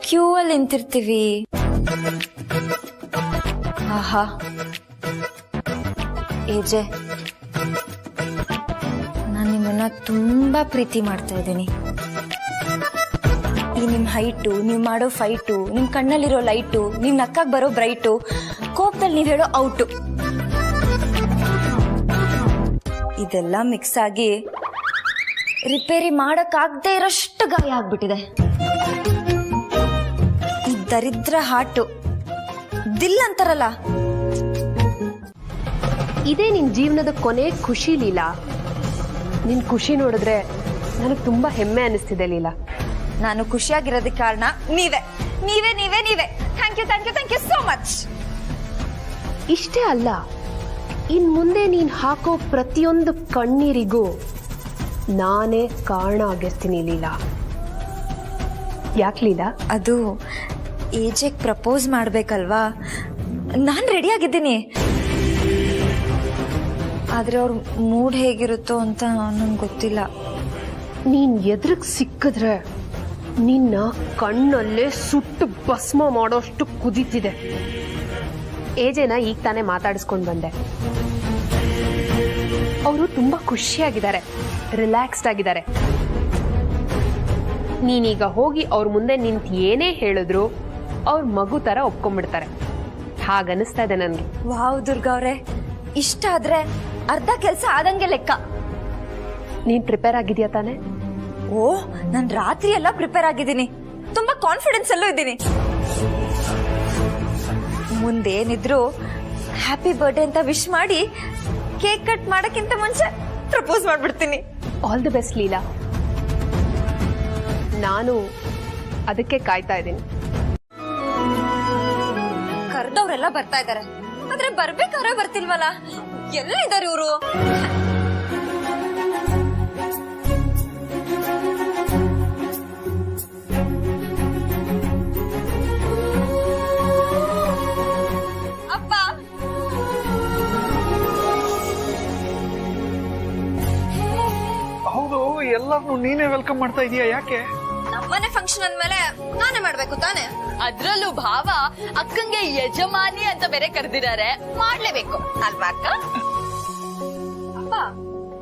ಕ್ಯೂ ಅಲ್ಲಿ ನಿಂತಿರ್ತೀವಿ. ಆಹಾ ಏಜೆ, ನಾನು ನಿಮ್ಮನ್ನ ತುಂಬಾ ಪ್ರೀತಿ ಮಾಡ್ತಾ ಇದ್ದೀನಿ. ಈ ನಿಮ್ ಹೈಟು, ನೀವ್ ಮಾಡೋ ಫೈಟು, ನಿಮ್ ಕಣ್ಣಲ್ಲಿರೋ ಲೈಟು, ನೀವ್ ನಕ್ಕಾಗ್ ಬರೋ ಬ್ರೈಟು, ಕೋಪದಲ್ಲಿ ನೀವ್ ಹೇಳೋ ಔಟು, ಇದೆಲ್ಲ ಮಿಕ್ಸ್ ಆಗಿ ರಿಪೇರಿ ಮಾಡಕ್ಕಾಗದೆ ಇರೋಷ್ಟು ಗಾಯ ಆಗ್ಬಿಟ್ಟಿದೆ. ಈ ದರಿದ್ರ ಹಾಟು ದಿಲ್ ಅಂತಾರಲ್ಲ, ಇದೇ ನಿನ್ ಜೀವನದ ಕೊನೆ ಖುಷಿ ಲೀಲಾ. ನಿನ್ ಖುಷಿ ನೋಡಿದ್ರೆ ನನಗೆ ತುಂಬಾ ಹೆಮ್ಮೆ ಅನಿಸ್ತಿದೆ ಲೀಲಾ. ನಾನು ಖುಷಿಯಾಗಿರೋದಕ್ಕೆ ಕಾರಣ ನೀವೇ ನೀವೇ ನೀವೇ ನೀವೇ. Thank you thank you thank you so much. ಇಷ್ಟೇ ಅಲ್ಲ, ಇನ್ ಮುಂದೆ ನೀನ್ ಹಾಕೋ ಪ್ರತಿಯೊಂದು ಕಣ್ಣೀರಿಗೂ ನಾನೇ ಕಾರಣ ಆಗಿರ್ತೀನಿ ಲೀಲಾ. ಯಾಕೆ ಲೀಲಾ? ಅದು ಏಜೆಗೆ ಪ್ರಪೋಸ್ ಮಾಡ್ಬೇಕಲ್ವಾ, ನಾನು ರೆಡಿ ಆಗಿದ್ದೀನಿ. ಆದ್ರೆ ಅವ್ರ ಮೂಡ್ ಹೇಗಿರುತ್ತೋ ಅಂತ ನಂಗೆ ಗೊತ್ತಿಲ್ಲ. ನೀನ್ ಎದುರಿಗೆ ಸಿಕ್ಕಿದ್ರೆ ನಿನ್ನ ಕಣ್ಣಲ್ಲೇ ಸುಟ್ಟು ಭಸ್ಮ ಮಾಡೋಷ್ಟು ಕುದೀತಿದೆ. ಏಜೆನ ಈಗ ತಾನೇ ಮಾತಾಡಿಸ್ಕೊಂಡು ಬಂದೆ. ಅವರು ತುಂಬಾ ಖುಷಿಯಾಗಿದ್ದಾರೆ, ರಿಲ್ಯಾಕ್ಸ್ಡ್ ಆಗಿದ್ದಾರೆ. ನೀನೀಗ ಹೋಗಿ ಅವ್ರ ಮುಂದೆ ನಿಂತು ಏನೇ ಹೇಳಿದ್ರು ಅವ್ರ ಮಗು ತರ ಒಪ್ಕೊಂಡ್ಬಿಡ್ತಾರೆ. ಹಾಗನ್ನಿಸ್ತಾ ಇದೆ ನನ್ಗೆ. ವಾವ್ ದುರ್ಗಾ ಅವ್ರೆ, ಇಷ್ಟ ಆದ್ರೆ ಅರ್ಧ ಕೆಲಸ ಆದಂಗೆ ಲೆಕ್ಕ. ನೀನ್ ಪ್ರಿಪೇರ್ ಆಗಿದ್ಯಾ ತಾನೆ? ಓ, ನಾನ್ ರಾತ್ರಿ ಎಲ್ಲ ಪ್ರಿಪೇರ್ ಆಗಿದ್ದೀನಿ, ತುಂಬಾ ಕಾನ್ಫಿಡೆನ್ಸ್ ಅಲ್ಲೂ ಇದ್ದೀನಿ. ಮುಂದೇನಿದ್ರು ಹ್ಯಾಪಿ ಬರ್ಡೇ ಅಂತ ವಿಶ್ ಮಾಡಿ ಕೇಕ್ ಕಟ್ ಮಾಡಕ್ಕಿಂತ ಮುಂಚೆ ಪ್ರಪೋಸ್ ಮಾಡ್ಬಿಡ್ತೀನಿ. All the best Leela. ನಾನು ಅದಕ್ಕೆ ಕಾಯ್ತಾ ಇದ್ದೀನಿ. ಕರೆದವ್ರೆಲ್ಲ ಬರ್ತಾ ಇದಾರೆ, ಆದ್ರೆ ಬರ್ಬೇಕಾದ್ರೆ ಬರ್ತಿಲ್ವಲ್ಲ, ಎಲ್ಲ ಇದಾರೆ ಇವರು. ಅಪ್ಪ, ಹೌದು, ಎಲ್ಲರನ್ನು ನೀನೇ ವೆಲ್ಕಮ್ ಮಾಡ್ತಾ ಇದೀಯಾ? ಯಾಕೆ? ನಮ್ಮನೆ ಫಂಕ್ಷನ್ ಅಂದ್ಮೇಲೆ ನಾನೇ ಮಾಡ್ಬೇಕು ತಾನೆ. ಅದ್ರಲ್ಲೂ ಭಾವ ಅಕ್ಕಂಗೆ ಯಜಮಾನಿ ಅಂತ ಬೇರೆ ಕರೆದಿದ್ದಾರೆ, ಮಾಡ್ಲೇಬೇಕು ಅಲ್ವಾ ಅಕ್ಕ? ಅಪ್ಪ,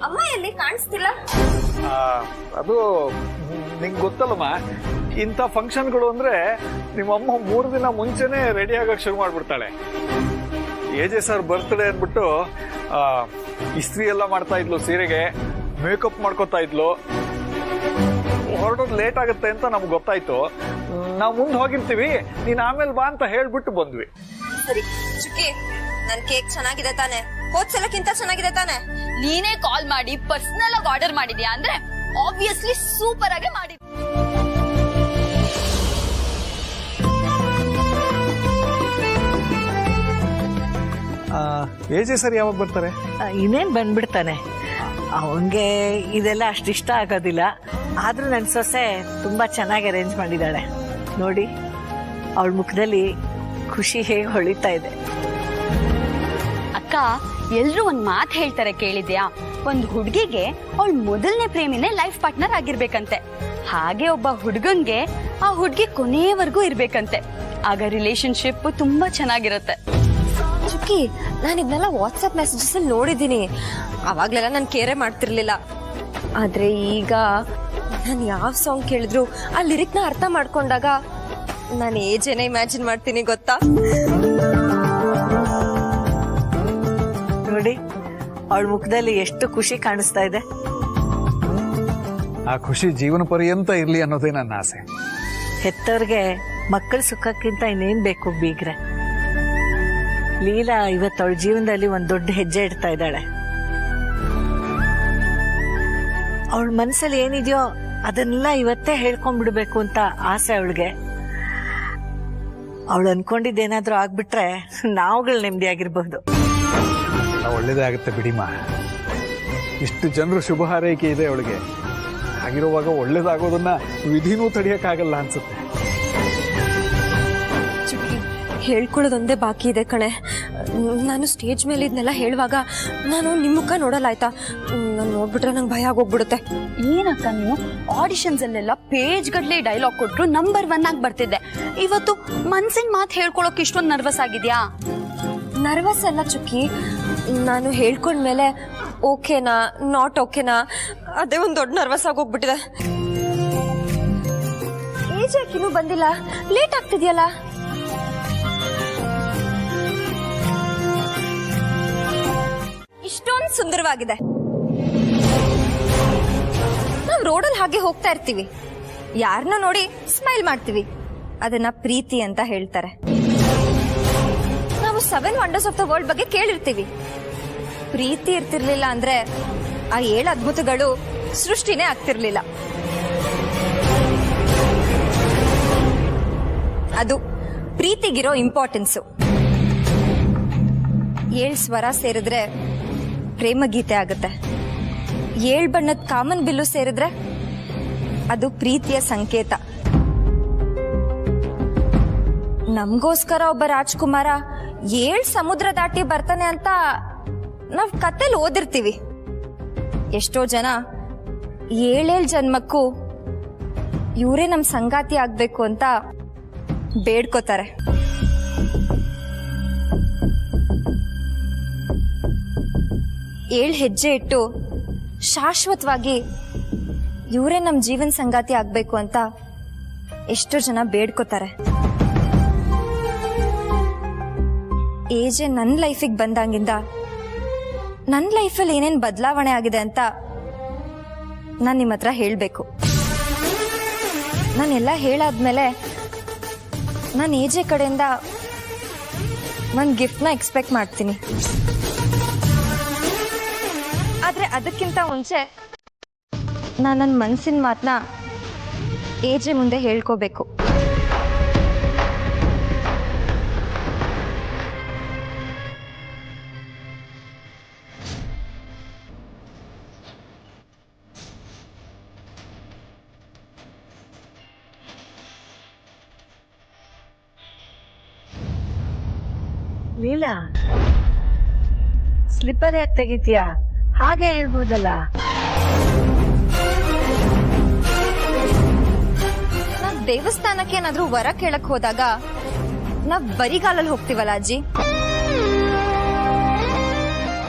ಅಮ್ಮ ಎಲ್ಲಿ ಕಾಣಿಸ್ತಿಲ್ಲ? ಅದು ನಿಂಗೆ ಗೊತ್ತಲ್ಲಮ್ಮ, ಇಂಥ ಫಂಕ್ಷನ್ಗಳು ಅಂದ್ರೆ ನಿಮ್ಮಮ್ಮ 3 ದಿನ ಮುಂಚೆನೆ ರೆಡಿ ಆಗಕ್ ಶುರು ಮಾಡ್ಬಿಡ್ತಾಳೆ. ಏಜೆ ಸರ್ ಬರ್ತ್ಡೇ ಅಂದ್ಬಿಟ್ಟು ಇಸ್ತ್ರಿ ಎಲ್ಲ ಮಾಡ್ತಾ ಇದ್ಲು, ಸೀರೆಗೆ ಮೇಕಪ್ ಮಾಡ್ಕೊತಾ ಇದ್ಲು. ಹೊರಡೋದು ಲೇಟ್ ಆಗುತ್ತೆ ಅಂತ ನಮ್ಗೆ ಗೊತ್ತಾಯ್ತು. ನಾವು ಮುಂದೆ ಹೋಗಿರ್ತೀವಿ, ನೀನ್ ಆಮೇಲೆ ಬಾ ಅಂತ ಹೇಳ್ಬಿಟ್ಟು ಬಂದ್ವಿ. ಸರಿ ಚುಕ್ಕಿ, ನನ್ ಕೇಕ್ ಚೆನ್ನಾಗಿದೆ ತಾನೆ? ಹೋದ್ಸಲಕ್ಕಿಂತ ಚೆನ್ನಾಗಿದೆ ತಾನೆ? ನೀನೇ ಕಾಲ್ ಮಾಡಿ ಪರ್ಸನಲ್ ಆಗಿ ಆರ್ಡರ್ ಮಾಡಿದ್ಯಾ ಅಂದ್ರೆ ಆಬ್ವಿಯಸ್ಲಿ ಸೂಪರ್ ಆಗಿ ಮಾಡಿ. ಏಜೆ ಸರ್ ಯಾವಾಗ ಬರ್ತಾರೆ? ಇನ್ನೇನ್ ಬಂದ್ಬಿಡ್ತಾನೆ. ಅವನ್ಗೆ ಇದೆಲ್ಲ ಅಷ್ಟಿಷ್ಟ ಆಗೋದಿಲ್ಲ. ಆದ್ರೂ ನನ್ನ ಸೊಸೆ ತುಂಬಾ ಚೆನ್ನಾಗಿ ಅರೇಂಜ್ ಮಾಡಿದಾಳೆ ನೋಡಿ. ಅವಳ ಮುಖದಲ್ಲಿ ಖುಷಿ ಹೇಗೆ ಹೊಳಿತಾ ಇದೆ. ಅಕ್ಕ, ಎಲ್ರು ಒಂದ್ ಮಾತು ಹೇಳ್ತಾರೆ ಕೇಳಿದ್ಯಾ? ಒಂದ್ ಹುಡ್ಗಿಗೆ ಅವಳ ಮೊದಲನೇ ಪ್ರೇಮಿನೇ ಲೈಫ್ ಪಾರ್ಟ್ನರ್ ಆಗಿರ್ಬೇಕಂತೆ. ಹಾಗೆ ಒಬ್ಬ ಹುಡ್ಗನ್ಗೆ ಆ ಹುಡ್ಗಿ ಕೊನೆಯವರೆಗೂ ಇರ್ಬೇಕಂತೆ. ಆಗ ರಿಲೇಶನ್ಶಿಪ್ ತುಂಬಾ ಚೆನ್ನಾಗಿರುತ್ತೆ. ಚುಕ್ಕಿ, ನಾನು ಇದನ್ನೆಲ್ಲ ವಾಟ್ಸ್ಆಪ್ ಮೆಸೇಜಸ್ ಅಲ್ಲಿ ನೋಡಿದ್ದೀನಿ. ಅವಾಗ್ಲೆಲ್ಲ ನಾನು ಕೇರೆ ಮಾಡ್ತಿರ್ಲಿಲ್ಲ. ಆದ್ರೆ ಈಗ ನಾನು ಯಾವ ಸಾಂಗ್ ಕೇಳಿದ್ರು ಆ ಲಿರಿಕ್ ನ ಅರ್ಥ ಮಾಡ್ಕೊಂಡಾಗ ನಾನು ಏಜೇನೆ ಇಮ್ಯಾಜಿನ್ ಮಾಡ್ತೀನಿ ಗೊತ್ತಾ. ನೋಡಿ, ಅವಳ ಮುಖದಲ್ಲಿ ಎಷ್ಟು ಖುಷಿ ಕಾಣಿಸ್ತಾ ಇದೆ. ಆ ಖುಷಿ ಜೀವನ ಪರ್ಯಂತ ಇರ್ಲಿ ಅನ್ನೋದೇ ನನ್ನ ಆಸೆ. ಹೆತ್ತವ್ರಿಗೆ ಮಕ್ಕಳ ಸುಖಕ್ಕಿಂತ ಇನ್ನೇನ್ ಬೇಕು ಬೀಗ್ರೆ. ಲೀಲಾ ಇವತ್ತು ಅವಳ ಜೀವನದಲ್ಲಿ ಒಂದ್ ದೊಡ್ಡ ಹೆಜ್ಜೆ ಇಡ್ತಾ ಇದ್ದಾಳೆ. ಅವಳ ಮನ್ಸಲ್ಲಿ ಏನಿದೆಯೋ ಅದನ್ನೆಲ್ಲ ಇವತ್ತೇ ಹೇಳ್ಕೊಂಡ್ಬಿಡ್ಬೇಕು ಅಂತ ಆಸೆ ಅವಳಿಗೆ. ಅವಳು ಅನ್ಕೊಂಡಿದ್ದೇನಾದ್ರೂ ಆಗ್ಬಿಟ್ರೆ ನಾವುಗಳು ನೆಮ್ಮದಿಯಾಗಿರ್ಬಹುದು. ಒಳ್ಳೇದೇ ಆಗುತ್ತೆ ಬಿಡಿಮಾ. ಇಷ್ಟು ಜನರು ಶುಭ ಹಾರೈಕೆ ಇದೆ ಅವಳಿಗೆ. ಹಾಗಿರುವಾಗ ಒಳ್ಳೇದಾಗೋದನ್ನ ವಿಧಿನೂ ತಡೆಯಕ್ಕಾಗಲ್ಲ ಅನ್ಸುತ್ತೆ. ಚುಕ್ಕಿ, ಹೇಳ್ಕೊಳ್ಳೋದೊಂದೇ ಬಾಕಿ ಇದೆ ಕಣೆ. ನಾನು ಸ್ಟೇಜ್ ಮೇಲೆ ಇದನ್ನೆಲ್ಲ ಹೇಳುವಾಗ ನಾನು ನಿಮ್ಮ ಮುಖ ನೋಡಲ್ಲಾಯ್ತಾ? ನಾನು ನೋಡ್ಬಿಟ್ರೆ ನಂಗೆ ಭಯ ಆಗೋಗ್ಬಿಡುತ್ತೆ. ಏನಕ್ಕ ನೀನು ಆಡಿಷನ್ಸ್ ಅಲ್ಲೆಲ್ಲ ಪೇಜ್ ಗಟ್ಲೆ ಡೈಲಾಗ್ ಕೊಟ್ರು ನಂಬರ್ 1 ಆಗಿ ಬರ್ತಿದ್ದೆ. ಇವತ್ತು ಮನ್ಸಿನ ಮಾತು ಹೇಳ್ಕೊಳಕ್ ಇಷ್ಟೊಂದು ನರ್ವಸ್ ಆಗಿದ್ಯಾ? ನರ್ವಸ್ ಅಲ್ಲ ಚುಕ್ಕಿ, ನಾನು ಹೇಳ್ಕೊಂಡ್ಮೇಲೆ ಓಕೆನಾ ನಾಟ್ ಓಕೆನಾ ಅದೇ ಒಂದು ದೊಡ್ಡ ನರ್ವಸ್ ಆಗೋಗ್ಬಿಟ್ಟಿದೆ. ಏಜ್ ಯಾಕಿನ್ನೂ ಬಂದಿಲ್ಲ? ಲೇಟ್ ಆಗ್ತಿದ್ಯಲ್ಲ? ಇಷ್ಟೊಂದು ಸುಂದರವಾಗಿದೆ. ನಾವು ರೋಡಲ್ಲಿ ಹಾಗೆ ಹೋಗ್ತಾ ಇರ್ತೀವಿ, ಯಾರನ್ನ ನೋಡಿ ಸ್ಮೈಲ್ ಮಾಡ್ತೀವಿ, ಅದನ್ನ ಪ್ರೀತಿ ಅಂತ ಹೇಳ್ತಾರೆ. ನಾವು 7 ವಂಡರ್ಸ್ ಆಫ್ ದ ವರ್ಲ್ಡ್ ಬಗ್ಗೆ ಕೇಳಿರ್ತೀವಿ. ಪ್ರೀತಿ ಇರ್ತಿರ್ಲಿಲ್ಲ ಅಂದ್ರೆ ಆ 7 ಅದ್ಭುತಗಳು ಸೃಷ್ಟಿನೇ ಆಗ್ತಿರ್ಲಿಲ್ಲ. ಅದು ಪ್ರೀತಿಗಿರೋ ಇಂಪಾರ್ಟೆನ್ಸು. 7 ಸ್ವರ ಸೇರಿದ್ರೆ ಪ್ರೇಮ ಗೀತೆ ಆಗುತ್ತೆ. 7 ಬಣ್ಣದ ಕಾಮನ್ ಬಿಲ್ಲು ಸೇರಿದ್ರೆ ಅದು ಪ್ರೀತಿಯ ಸಂಕೇತ. ನಮಗೋಸ್ಕರ ಒಬ್ಬ ರಾಜ್ಕುಮಾರ 7 ಸಮುದ್ರ ದಾಟಿ ಬರ್ತಾನೆ ಅಂತ ನಾವ್ ಕತೆಲ್ ಓದಿರ್ತೀವಿ. ಎಷ್ಟೋ ಜನ 7 ಜನ್ಮಕ್ಕೂ ಇವರೇ ನಮ್ ಸಂಗಾತಿ ಆಗ್ಬೇಕು ಅಂತ ಬೇಡ್ಕೋತಾರೆ. ಏಳು ಹೆಜ್ಜೆ ಇಟ್ಟು ಶಾಶ್ವತವಾಗಿ ಇವರೇ ನಮ್ ಜೀವನ ಸಂಗಾತಿ ಆಗ್ಬೇಕು ಅಂತ ಎಷ್ಟೋ ಜನ ಬೇಡ್ಕೋತಾರೆ. ಏಜೆ ನನ್ನ ಲೈಫಿಗೆ ಬಂದಂಗಿಂದ ನನ್ನ ಲೈಫಲ್ಲಿ ಏನೇನು ಬದಲಾವಣೆ ಆಗಿದೆ ಅಂತ ನಾನು ನಿಮ್ಮ ಹತ್ರ ಹೇಳಬೇಕು. ನಾನೆಲ್ಲ ಹೇಳಾದ್ಮೇಲೆ ನಾನು ಏಜೆ ಕಡೆಯಿಂದ ಒಂದು ಗಿಫ್ಟ್ನ ಎಕ್ಸ್ಪೆಕ್ಟ್ ಮಾಡ್ತೀನಿ. ಆದರೆ ಅದಕ್ಕಿಂತ ಮುಂಚೆ ನಾನು ನನ್ನ ಮನಸ್ಸಿನ ಮಾತನ್ನ ಏಜೆ ಮುಂದೆ ಹೇಳ್ಕೋಬೇಕು. ಲೀಲಾ, ಸ್ಲಿಪ್ಪರ್ ಯಾಕೆ ತೆಗಿತೀಯಾ? ಹಾಗೆ ಹೇಳ್ಬೋದಲ್ಲ. ನಾವ್ ದೇವಸ್ಥಾನಕ್ಕೆ ಏನಾದ್ರೂ ವರ ಕೇಳಕ್ ಹೋದಾಗ ನಾವ್ ಬರಿಗಾಲಲ್ಲಿ ಹೋಗ್ತೀವಲ್ಲ ಅಜ್ಜಿ.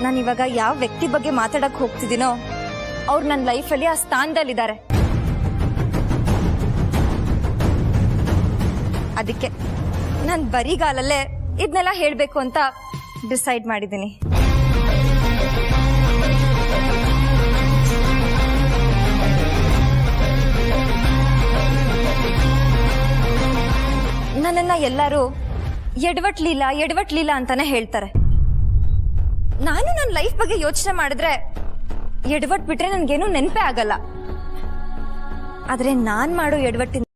ನಾನಿವಾಗ ಯಾವ ವ್ಯಕ್ತಿ ಬಗ್ಗೆ ಮಾತಾಡಕ್ ಹೋಗ್ತಿದ್ದೀನೋ ಅವ್ರು ನನ್ನ ಲೈಫಲ್ಲಿ ಆ ಸ್ಥಾನದಲ್ಲಿದ್ದಾರೆ. ಅದಕ್ಕೆ ನಾನು ಬರಿಗಾಲಲ್ಲೇ ಇದನ್ನೆಲ್ಲ ಹೇಳ್ಬೇಕು ಅಂತ ಡಿಸೈಡ್ ಮಾಡಿದ್ದೀನಿ. ನನ್ನನ್ನ ಎಲ್ಲರೂ ಎಡವಟ್ ಲೀಲಾ ಅಂತಾನೆ ಹೇಳ್ತಾರೆ. ನಾನು ನನ್ನ ಲೈಫ್ ಬಗ್ಗೆ ಯೋಚನೆ ಮಾಡಿದ್ರೆ ಎಡವಟ್ ಬಿಟ್ರೆ ನನ್ಗೇನು ನೆನಪೇ ಆಗಲ್ಲ. ಆದ್ರೆ ನಾನ್ ಮಾಡೋ ಎಡವಟ್ಟಿನ